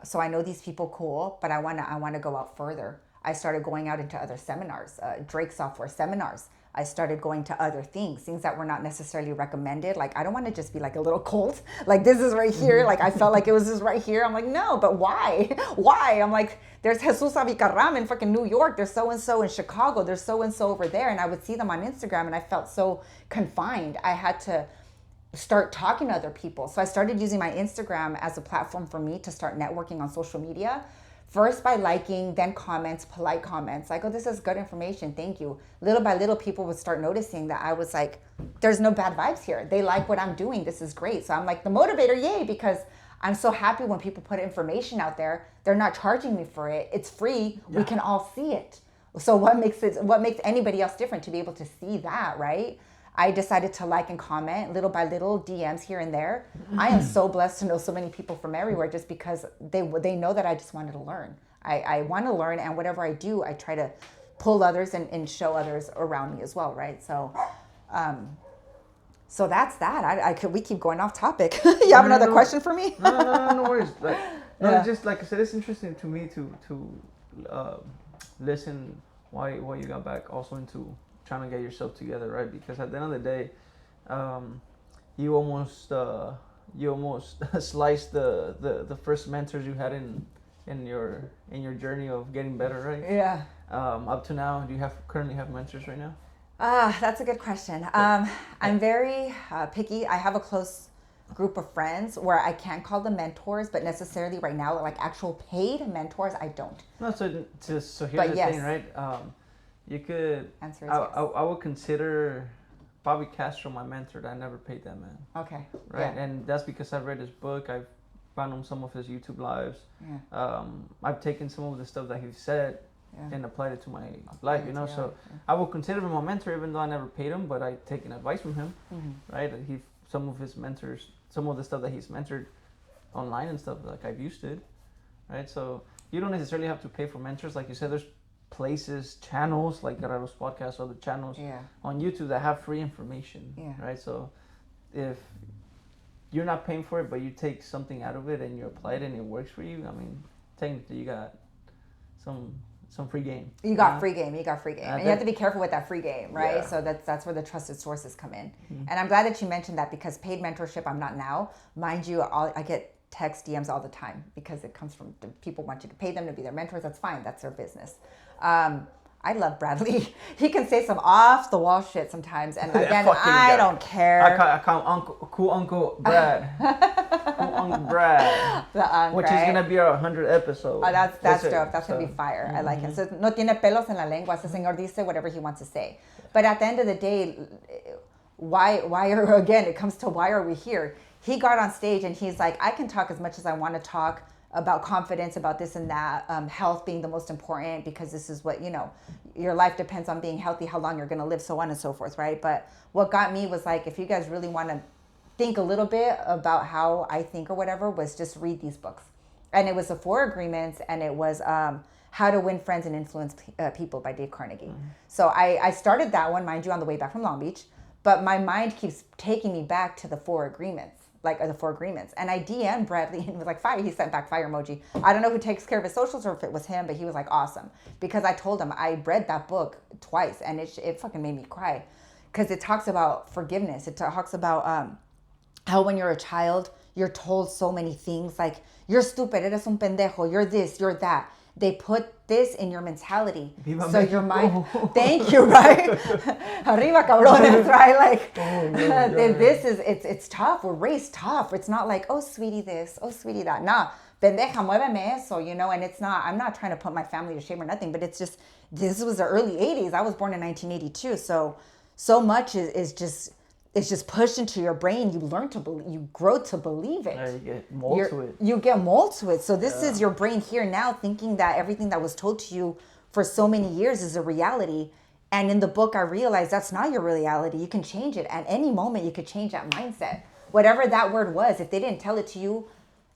So I know these people cool, but I want to go out further. I started going out into other seminars, Drake software seminars. I started going to other things that were not necessarily recommended. Like, I don't want to just be like a little cult. Like, this is right here. Like, I felt like it was just right here. I'm like, no, but why? Why? I'm like, there's Jesus Avicaram in fucking New York. There's so-and-so in Chicago. There's so-and-so over there. And I would see them on Instagram and I felt so confined. I had to start talking to other people. So I started using my Instagram as a platform for me to start networking on social media. First by liking, then comments, polite comments. Like, oh, this is good information, thank you. Little by little, people would start noticing that I was like, there's no bad vibes here. They like what I'm doing, this is great. So I'm like the motivator, yay, because I'm so happy when people put information out there. They're not charging me for it, it's free, we can all see it. So what makes anybody else different to be able to see that, right? I decided to like and comment little by little, DMs here and there. I am so blessed to know so many people from everywhere just because they know that I just wanted to learn. I want to learn, and whatever I do, I try to pull others and show others around me as well, right? So so that's that. We keep going off topic. You have another question for me? No worries. No, it's just like I said, it's interesting to me to listen why you got back also into trying to get yourself together, right? Because at the end of the day, you almost sliced the first mentors you had in your journey of getting better, right? Yeah. Up to now, do you currently have mentors right now? That's a good question. I'm very picky. I have a close group of friends where I can't call them mentors, but necessarily right now, like actual paid mentors, I don't. No, so here's But the yes. thing, right? You could. Answer is yes. I would consider Bobby Castro my mentor. I never paid that man. Okay. Right, Yeah. and that's because I've read his book. I've found him some of his YouTube lives. Yeah. I've taken some of the stuff that he said and applied it to my life. You know, so Yeah. I will consider him a mentor, even though I never paid him. But I've taken advice from him. Mm-hmm. Right, some of his mentors, some of the stuff that he's mentored online and stuff, like I've used it. Right, so you don't necessarily have to pay for mentors, like you said. There's places, channels like Guerrero's podcast, other channels on YouTube that have free information. Right, so if you're not paying for it, but you take something out of it and you apply it and it works for you, I mean, technically you got some free game. You got free game. And you have to be careful with that free game, right? Yeah. So that's where the trusted sources come in. Mm-hmm. And I'm glad that you mentioned that, because paid mentorship, I'm not now. Mind you, I get text DMs all the time because it comes from people want you to pay them to be their mentors. That's fine. That's their business. I love Bradley. He can say some off the wall shit sometimes, and again, I don't care. I call Cool Uncle Brad. Cool Uncle Brad. Which is gonna be our 100th episode. Oh, that's dope. That's gonna be fire. Mm-hmm. I like him. So no tiene pelos en la lengua. Ese señor dice whatever he wants to say. But at the end of the day, why are we here? He got on stage and he's like, I can talk as much as I want to talk about confidence, about this and that, health being the most important, because this is what, your life depends on being healthy, how long you're going to live, so on and so forth, right? But what got me was like, if you guys really want to think a little bit about how I think or whatever, was just read these books. And it was the 4 Agreements, and it was How to Win Friends and Influence People by Dave Carnegie. Mm-hmm. So I started that one, mind you, on the way back from Long Beach, but my mind keeps taking me back to the 4 Agreements. The 4 Agreements. And I DM'd Bradley and was like, fire. He sent back fire emoji. I don't know who takes care of his socials or if it was him, but he was like, awesome. Because I told him I read that book twice and it fucking made me cry. Because it talks about forgiveness. It talks about how when you're a child, you're told so many things like, you're stupid, eres un pendejo, you're this, you're that. They put this in your mentality. Viva so Mexico. Your mind, thank you, right? Arriba, cabrones, right? Like, this is, it's tough. We're raised tough. It's not like, oh, sweetie this, oh, sweetie that. Nah, pendeja, muéveme eso, and it's not, I'm not trying to put my family to shame or nothing, but it's just, this was the early 80s. I was born in 1982. So much is just, it's just pushed into your brain. You learn to believe, you grow to believe it. Yeah, you get mold to it. You get mold to it. So this is your brain here now thinking that everything that was told to you for so many years is a reality. And in the book, I realized that's not your reality. You can change it. At any moment, you could change that mindset. Whatever that word was, if they didn't tell it to you,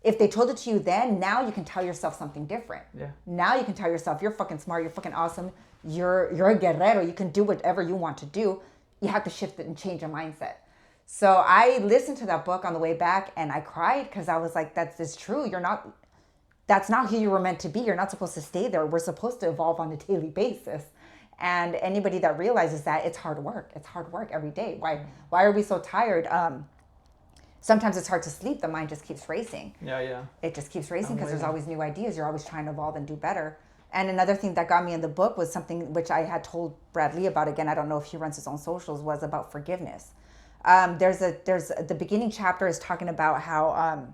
if they told it to you then, now you can tell yourself something different. Yeah. Now you can tell yourself, you're fucking smart, you're fucking awesome, you're a guerrero, you can do whatever you want to do. You have to shift it and change your mindset. So I listened to that book on the way back and I cried because I was like, that's true. That's not who you were meant to be. You're not supposed to stay there. We're supposed to evolve on a daily basis. And anybody that realizes that, it's hard work. It's hard work every day. Why are we so tired? Sometimes it's hard to sleep. The mind just keeps racing. Yeah. It just keeps racing because there's always new ideas. You're always trying to evolve and do better. And another thing that got me in the book was something which I had told Bradley about, again, I don't know if he runs his own socials, was about forgiveness. There's the beginning chapter is talking about how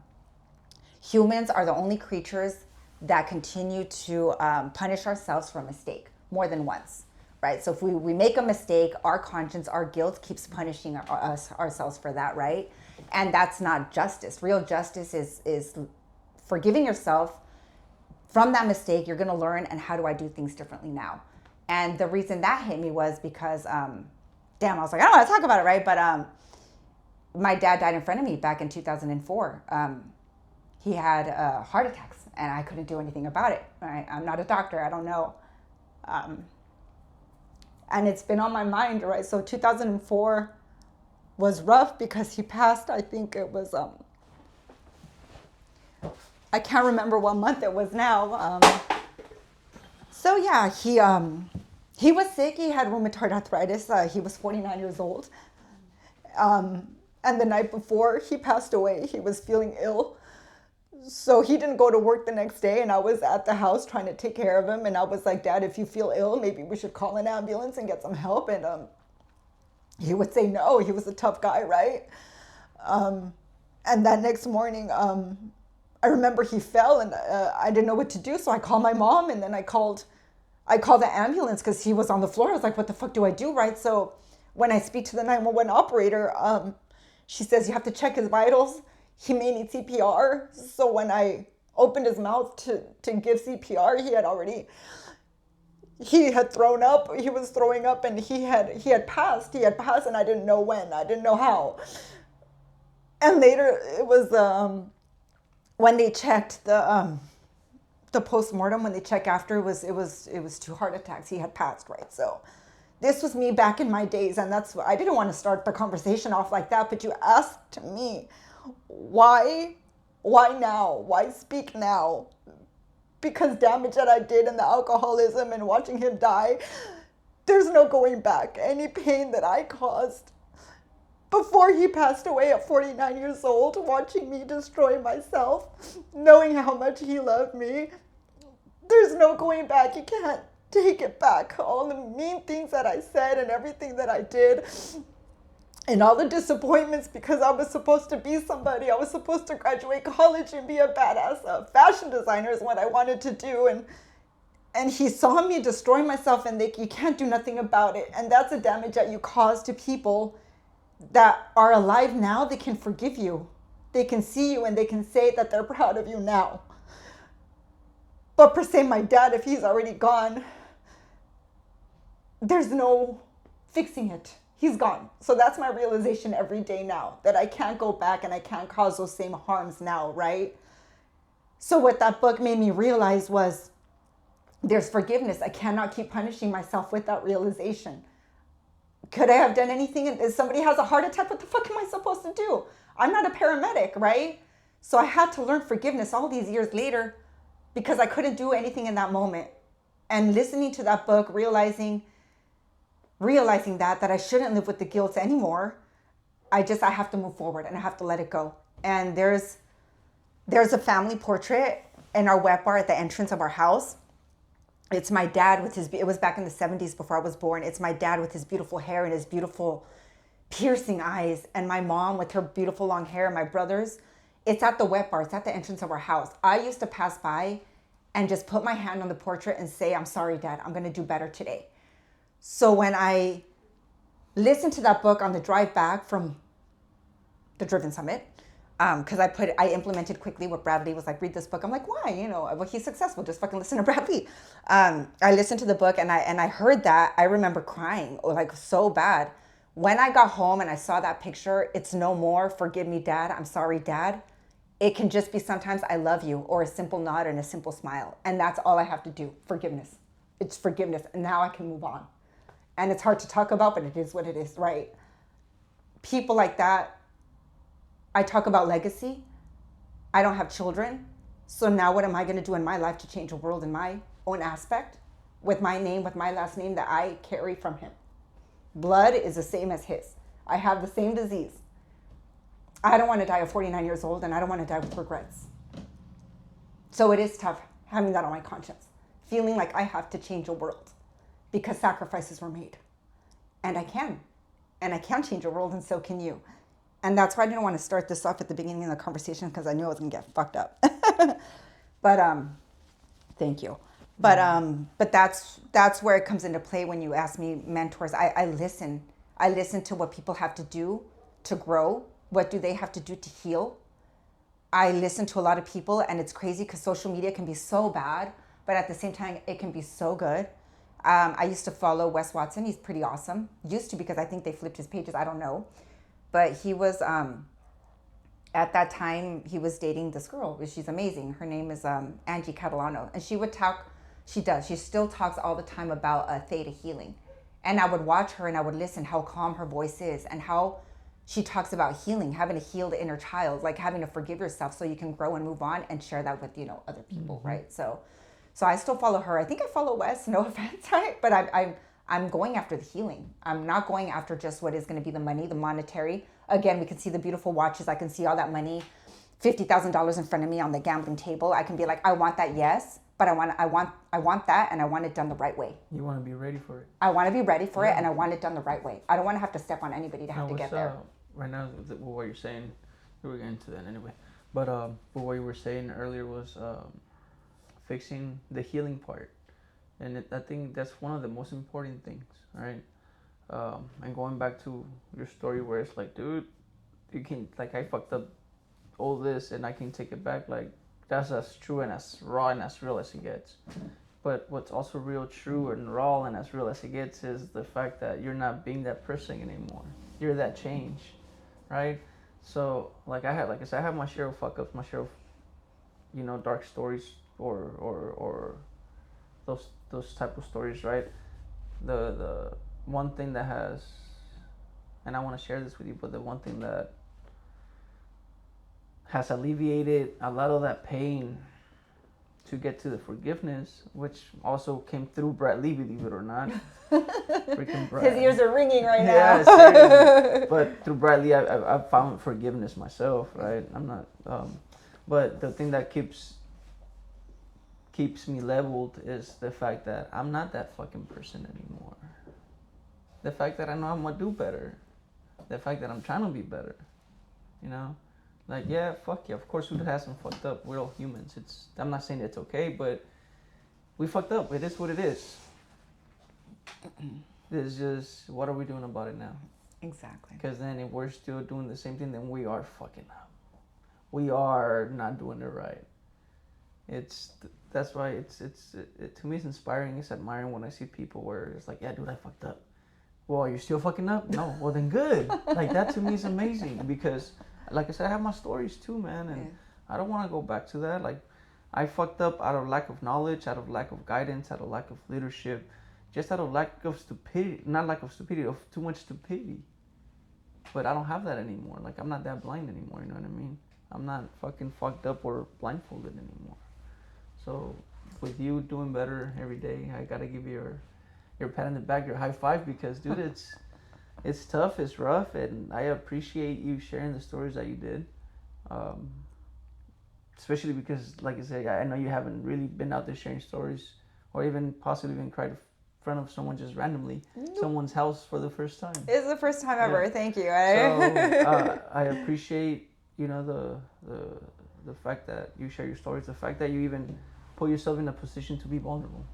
humans are the only creatures that continue to punish ourselves for a mistake more than once, right? So if we make a mistake, our conscience, our guilt keeps punishing ourselves for that, right? And that's not justice. Real justice is forgiving yourself. From that mistake, you're going to learn, and how do I do things differently now? And the reason that hit me was because, I was like, I don't want to talk about it, right? But my dad died in front of me back in 2004. He had heart attacks, and I couldn't do anything about it. Right? I'm not a doctor. I don't know. And it's been on my mind, right? So 2004 was rough because he passed, I think it was I can't remember what month it was now. So yeah, he was sick. He had rheumatoid arthritis. He was 49 years old. And the night before he passed away, he was feeling ill. So he didn't go to work the next day, and I was at the house trying to take care of him. And I was like, Dad, if you feel ill, maybe we should call an ambulance and get some help. And he would say no. He was a tough guy, right? And that next morning, I remember he fell, and I didn't know what to do. So I called my mom, and then I called the ambulance because he was on the floor. I was like, what the fuck do I do, right? So when I speak to the 911 operator, she says, you have to check his vitals. He may need CPR. So when I opened his mouth to give CPR, he had thrown up. He was throwing up, and he had passed. He had passed, and I didn't know when. I didn't know how. And later, it was when they checked the postmortem. When they checked after, it was 2 heart attacks. He had passed, right? So this was me back in my days, and I didn't want to start the conversation off like that. But you asked me, why now? Why speak now? Because damage that I did and the alcoholism and watching him die, there's no going back. Any pain that I caused before he passed away at 49 years old, watching me destroy myself, knowing how much he loved me, there's no going back. You can't take it back. All the mean things that I said and everything that I did, and all the disappointments, because I was supposed to be somebody. I was supposed to graduate college and be a badass fashion designer is what I wanted to do. And he saw me destroy myself, and you can't do nothing about it. And that's a damage that you cause to people that are alive now. They can forgive you. They can see you, and they can say that they're proud of you now. But per se, my dad, if he's already gone, there's no fixing it. He's gone. So that's my realization every day now, that I can't go back and I can't cause those same harms now, right? So what that book made me realize was there's forgiveness. I cannot keep punishing myself with that realization. Could I have done anything? If somebody has a heart attack, what the fuck am I supposed to do? I'm not a paramedic, right? So I had to learn forgiveness all these years later because I couldn't do anything in that moment. And listening to that book, realizing that I shouldn't live with the guilt anymore. I have to move forward and I have to let it go. And there's a family portrait in our wet bar at the entrance of our house. It's my dad it was back in the 70s before I was born. It's my dad with his beautiful hair and his beautiful piercing eyes, and my mom with her beautiful long hair, and my brothers. It's at the wet bar. It's at the entrance of our house. I used to pass by and just put my hand on the portrait and say, I'm sorry, Dad. I'm going to do better today. So when I listened to that book on the drive back from the Driven Summit, because I implemented quickly what Bradley was like, read this book. I'm like, why? Well, he's successful. Just fucking listen to Bradley. I listened to the book and I heard that. I remember crying like so bad. When I got home and I saw that picture, it's no more, forgive me, Dad. I'm sorry, Dad. It can just be sometimes I love you, or a simple nod and a simple smile. And that's all I have to do. Forgiveness. It's forgiveness. And now I can move on. And it's hard to talk about, but it is what it is, right? People like that, I talk about legacy. I don't have children. So now what am I going to do in my life to change the world in my own aspect? With my name, with my last name that I carry from him. Blood is the same as his. I have the same disease. I don't want to die at 49 years old, and I don't want to die with regrets. So it is tough having that on my conscience. Feeling like I have to change the world. Because sacrifices were made. And I can. And I can change the world, and so can you. And that's why I didn't want to start this off at the beginning of the conversation, because I knew I was going to get fucked up. But thank you. But that's where it comes into play when you ask me mentors. I listen. I listen to what people have to do to grow. What do they have to do to heal? I listen to a lot of people, and it's crazy because social media can be so bad, but at the same time, it can be so good. I used to follow Wes Watson. He's pretty awesome. Used to, because I think they flipped his pages. I don't know. But he was, at that time, he was dating this girl. She's amazing. Her name is Angie Catalano. And she would talk, she still talks all the time about theta healing. And I would watch her and I would listen how calm her voice is and how she talks about healing, having to heal the inner child, like having to forgive yourself so you can grow and move on and share that with, other people, right? So I still follow her. I think I follow Wes, no offense, right? But I'm going after the healing. I'm not going after just what is going to be the money, the monetary. Again, we can see the beautiful watches. I can see all that money, $50,000 in front of me on the gambling table. I can be like, I want that, yes, but I want that, and I want it done the right way. You want to be ready for it. I want to be ready for it, and I want it done the right way. I don't want to have to step on anybody to have to get there. Right now, what you're saying, we were getting to that anyway. But what you were saying earlier was fixing the healing part, and I think that's one of the most important things, right? And going back to your story where it's like, dude, you can, like, I fucked up all this and I can take it back. Like, that's as true and as raw and as real as it gets. But what's also real, true, and raw and as real as it gets is the fact that you're not being that person anymore. You're that change, right? So, like I said, I have my share of fuck ups, my share of, dark stories or those type of stories, right? The one thing that has, and I want to share this with you, but the one thing that has alleviated a lot of that pain to get to the forgiveness, which also came through Brett Lee, believe it or not. Freaking Brett. His ears are ringing right now. Yeah, seriously. But through Brett Lee, I found forgiveness myself, right? I'm not, but the thing that keeps me leveled is the fact that I'm not that fucking person anymore. The fact that I know I'm gonna do better. The fact that I'm trying to be better, Like, yeah, fuck yeah, of course we hasn't fucked up. We're all humans. I'm not saying it's okay, but we fucked up. It is what it is. It's just, what are we doing about it now? Exactly. Because then if we're still doing the same thing, then we are fucking up. We are not doing it right. That's why to me it's inspiring. It's admiring when I see people where it's like, yeah, dude, I fucked up. Well, you're still fucking up? No. Well, then good. Like, that to me is amazing because, like I said, I have my stories too, man, and I don't want to go back to that. Like, I fucked up out of lack of knowledge, out of lack of guidance, out of lack of leadership, just out of lack of stupidity, not lack of stupidity, of too much stupidity. But I don't have that anymore. Like, I'm not that blind anymore, you know what I mean? I'm not fucking fucked up or blindfolded anymore. So, with you doing better every day, I gotta give you your pat on the back, your high five, because, dude, it's tough, it's rough, and I appreciate you sharing the stories that you did. Especially because, like I said, I know you haven't really been out there sharing stories or even possibly even cried in front of someone just randomly, someone's house for the first time. It's the first time ever. Yeah. Thank you. So I appreciate, the fact that you share your stories, the fact that you even put yourself in a position to be vulnerable.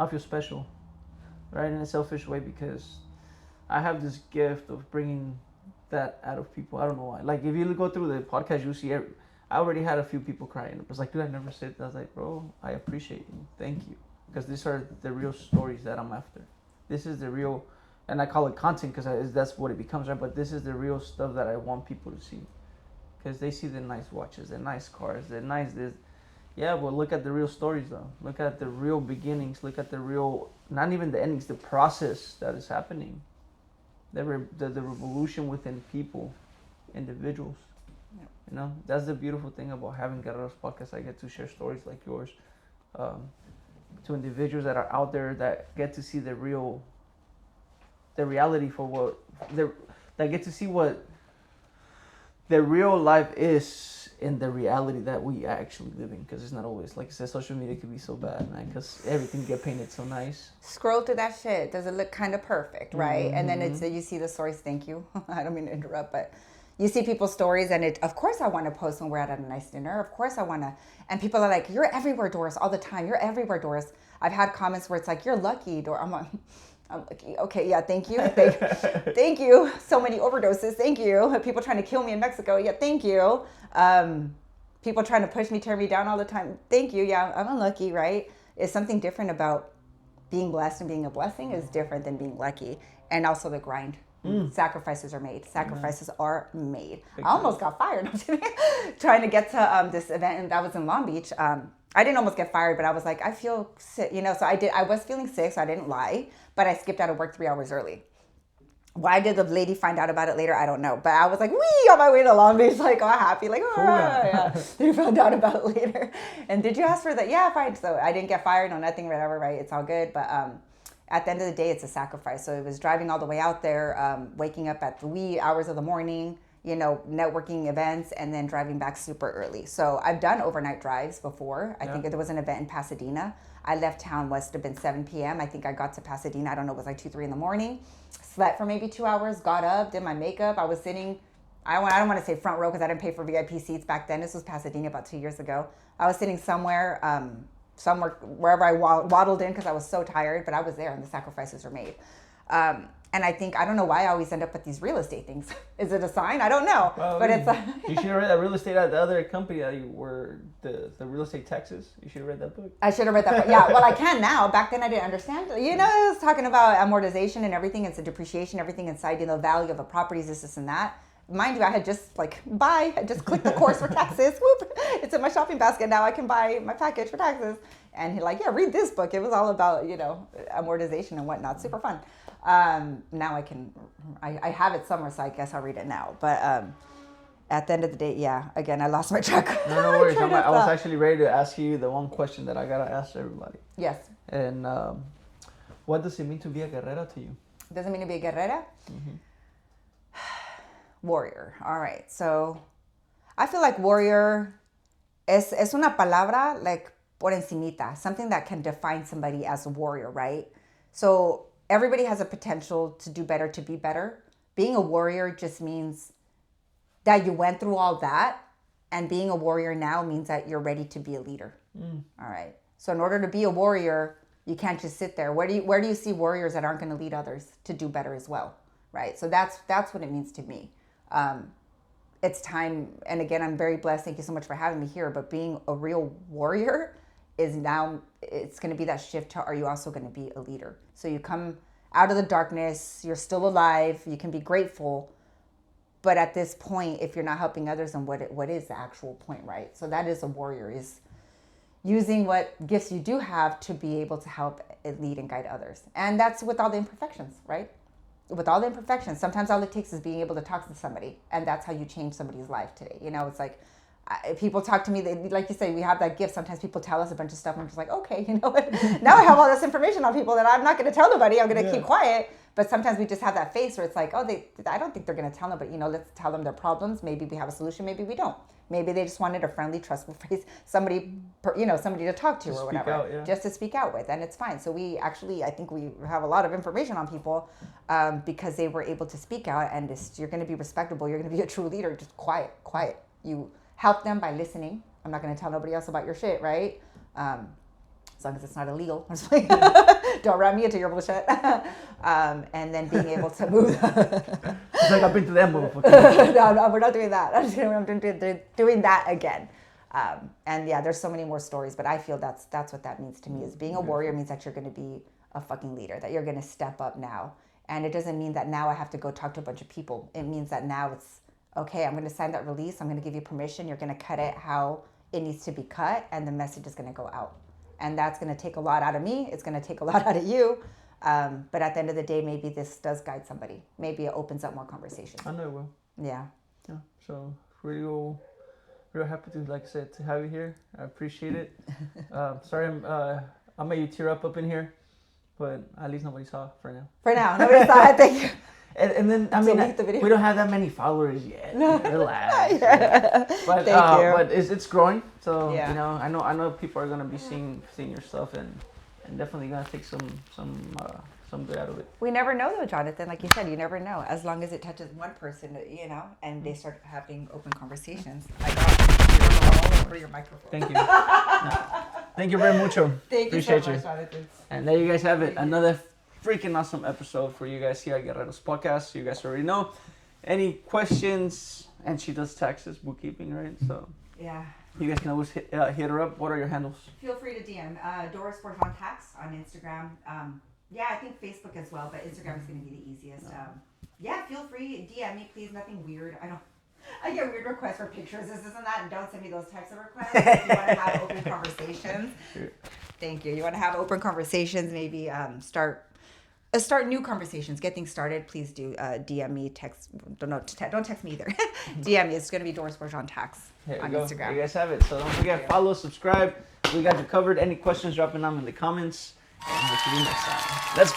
I feel special, right, in a selfish way, because I have this gift of bringing that out of people. I don't know why. Like, if you go through the podcast, you see, I already had a few people crying. It was like, dude, I never said that. I was like, bro, I appreciate you. Thank you. Because these are the real stories that I'm after. This is the real, and I call it content because that's what it becomes, right? But this is the real stuff that I want people to see. Because they see the nice watches, the nice cars, the nice this. Yeah, but look at the real stories, though. Look at the real beginnings. Look at the real, not even the endings, the process that is happening. The revolution within people, individuals. Yep. That's the beautiful thing about having Guerrero's podcast. I get to share stories like yours to individuals that are out there that get to see the reality for that get to see what the real life is in the reality that we actually live in, because it's not always, like I said, social media can be so bad, man, because everything get painted so nice. Scroll through that shit. Does it look kind of perfect, right? Mm-hmm. And then you see the stories. Thank you. I don't mean to interrupt, but you see people's stories, and of course I want to post when we're at a nice dinner. Of course I want to, and people are like, you're everywhere, Doris, all the time. You're everywhere, Doris. I've had comments where it's like, you're lucky, Doris. I'm lucky. Okay, yeah, thank you. Thank you. So many overdoses. Thank you. People trying to kill me in Mexico. Yeah, thank you. People trying to push me, tear me down all the time. Thank you. Yeah, I'm unlucky, right? It's something different about being blessed, and being a blessing is different than being lucky. And also the grind. Sacrifices are made. Sacrifices are made. I almost got fired trying to get to this event, and that was in Long Beach. I didn't almost get fired, but I was like, I feel sick, so I was feeling sick, so I didn't lie, but I skipped out of work 3 hours early. Why did the lady find out about it later? I don't know. But I was like, wee, on my way to Long Beach, like all happy, like, oh, yeah. They found out about it later. And did you ask for that? Yeah, fine. So I didn't get fired, no nothing, whatever, right? It's all good. But at the end of the day, it's a sacrifice. So it was driving all the way out there, waking up at the wee hours of the morning, you know, networking events, and then driving back super early. So I've done overnight drives before. I think there was an event in Pasadena. I left town, must have been 7 p.m. I think I got to Pasadena, I don't know, it was like 2, 3 in the morning. Slept for maybe 2 hours, got up, did my makeup. I was sitting, I don't want to say front row because I didn't pay for VIP seats back then. This was Pasadena about 2 years ago. I was sitting somewhere, wherever I waddled in because I was so tired, but I was there and the sacrifices were made. And I think, I don't know why I always end up with these real estate things. Is it a sign? I don't know. Well, but it's you should have read that real estate at the other company that you were, the Real Estate Texas. You should have read that book. I should have read that book. Yeah, well, I can now. Back then I didn't understand. You know, it was talking about amortization and everything. It's a depreciation, everything inside, you know, value of a property, this and that. Mind you, I had just I just clicked the course for taxes. Whoop, it's in my shopping basket. Now I can buy my package for taxes. And he like, yeah, read this book. It was all about, you know, amortization and whatnot. Super fun. Now I have it somewhere, so I guess I'll read it now. But at the end of the day, yeah, again, I lost my track. No worries. I was actually ready to ask you the one question that I gotta ask everybody. Yes. And what does it mean to be a guerrera to you? Does it mean to be a guerrera? Mm-hmm. Warrior. All right. So I feel like warrior es una palabra like por encimita, something that can define somebody as a warrior, right? So everybody has a potential to do better, to be better. Being a warrior just means that you went through all that, and being a warrior now means that you're ready to be a leader. All right. So in order to be a warrior, you can't just sit there. Where do you see warriors that aren't going to lead others to do better as well? Right. So that's what it means to me. It's time, and again, I'm very blessed. Thank you so much for having me here. But being a real warrior is now, it's going to be that shift to, are you also going to be a leader? So you come out of the darkness, you're still alive, you can be grateful. But at this point, if you're not helping others, then what is the actual point, right? So that is a warrior, is using what gifts you do have to be able to help lead and guide others. And that's with all the imperfections, right? With all the imperfections, sometimes all it takes is being able to talk to somebody, and that's how you change somebody's life today. You know, it's like people talk to me, like you say, we have that gift. Sometimes people tell us a bunch of stuff, and I'm just like, okay, you know what? Now I have all this information on people that I'm not going to tell nobody. I'm going to keep quiet. But sometimes we just have that face where it's like, oh, I don't think they're going to tell nobody. You know, let's tell them their problems. Maybe we have a solution. Maybe we don't. Maybe they just wanted a friendly, trustful face, somebody to talk to or whatever, out, just to speak out with, and it's fine. So we actually, I think we have a lot of information on people because they were able to speak out, and you're going to be respectable. You're going to be a true leader. Just quiet. You help them by listening. I'm not going to tell nobody else about your shit, right? As long as it's not illegal. I'm just like, don't rat me into your bullshit. And then being able to move. It's like I've been to that motherfucker. No, we're not doing that. I'm just kidding. I'm doing that again. And yeah, there's so many more stories, but I feel that's what that means to me. Is being a warrior means that you're going to be a fucking leader, that you're going to step up now. And it doesn't mean that now I have to go talk to a bunch of people. It means that now it's, okay, I'm going to sign that release. I'm going to give you permission. You're going to cut it how it needs to be cut, and the message is going to go out. And that's going to take a lot out of me. It's going to take a lot out of you. But at the end of the day, maybe this does guide somebody. Maybe it opens up more conversations. I know it will. Yeah. So real happy to, like I said, to have you here. I appreciate it. Sorry, I made you tear up in here, but at least nobody saw for now. For now, nobody saw it. Thank you. And then I mean, we don't have that many followers yet. Relax. Yeah. But Thank you. But it's growing. So yeah. You know, I know people are gonna be seeing your stuff and definitely gonna take some good out of it. We never know though, Jonathan. Like you said, you never know. As long as it touches one person, you know, and they start having open conversations. I got all over your microphone. Thank you. Thank you very mucho. Thank you so much, Jonathan. And there you guys have it. Another freaking awesome episode for you guys here at Guerrero's Podcast. You guys already know. Any questions? And she does taxes, bookkeeping, right? So yeah, you guys can always hit her up. What are your handles? Feel free to DM Doris Forjon Tax on Instagram. Yeah, I think Facebook as well, but Instagram is going to be the easiest. Yeah, feel free. DM me, please. Nothing weird. I get weird requests for pictures, this and that, and don't send me those types of requests. If you want to have open conversations. Thank you. You want to have open conversations, maybe start start new conversations, get things started, please do DM me, text. Don't text me either. DM me. It's gonna be Doris Bourgeon Tax on Instagram. There you guys have it. So don't forget, follow, subscribe. We got you covered. Any questions, dropping them in the comments, and we'll see you next time. Let's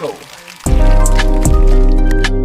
go.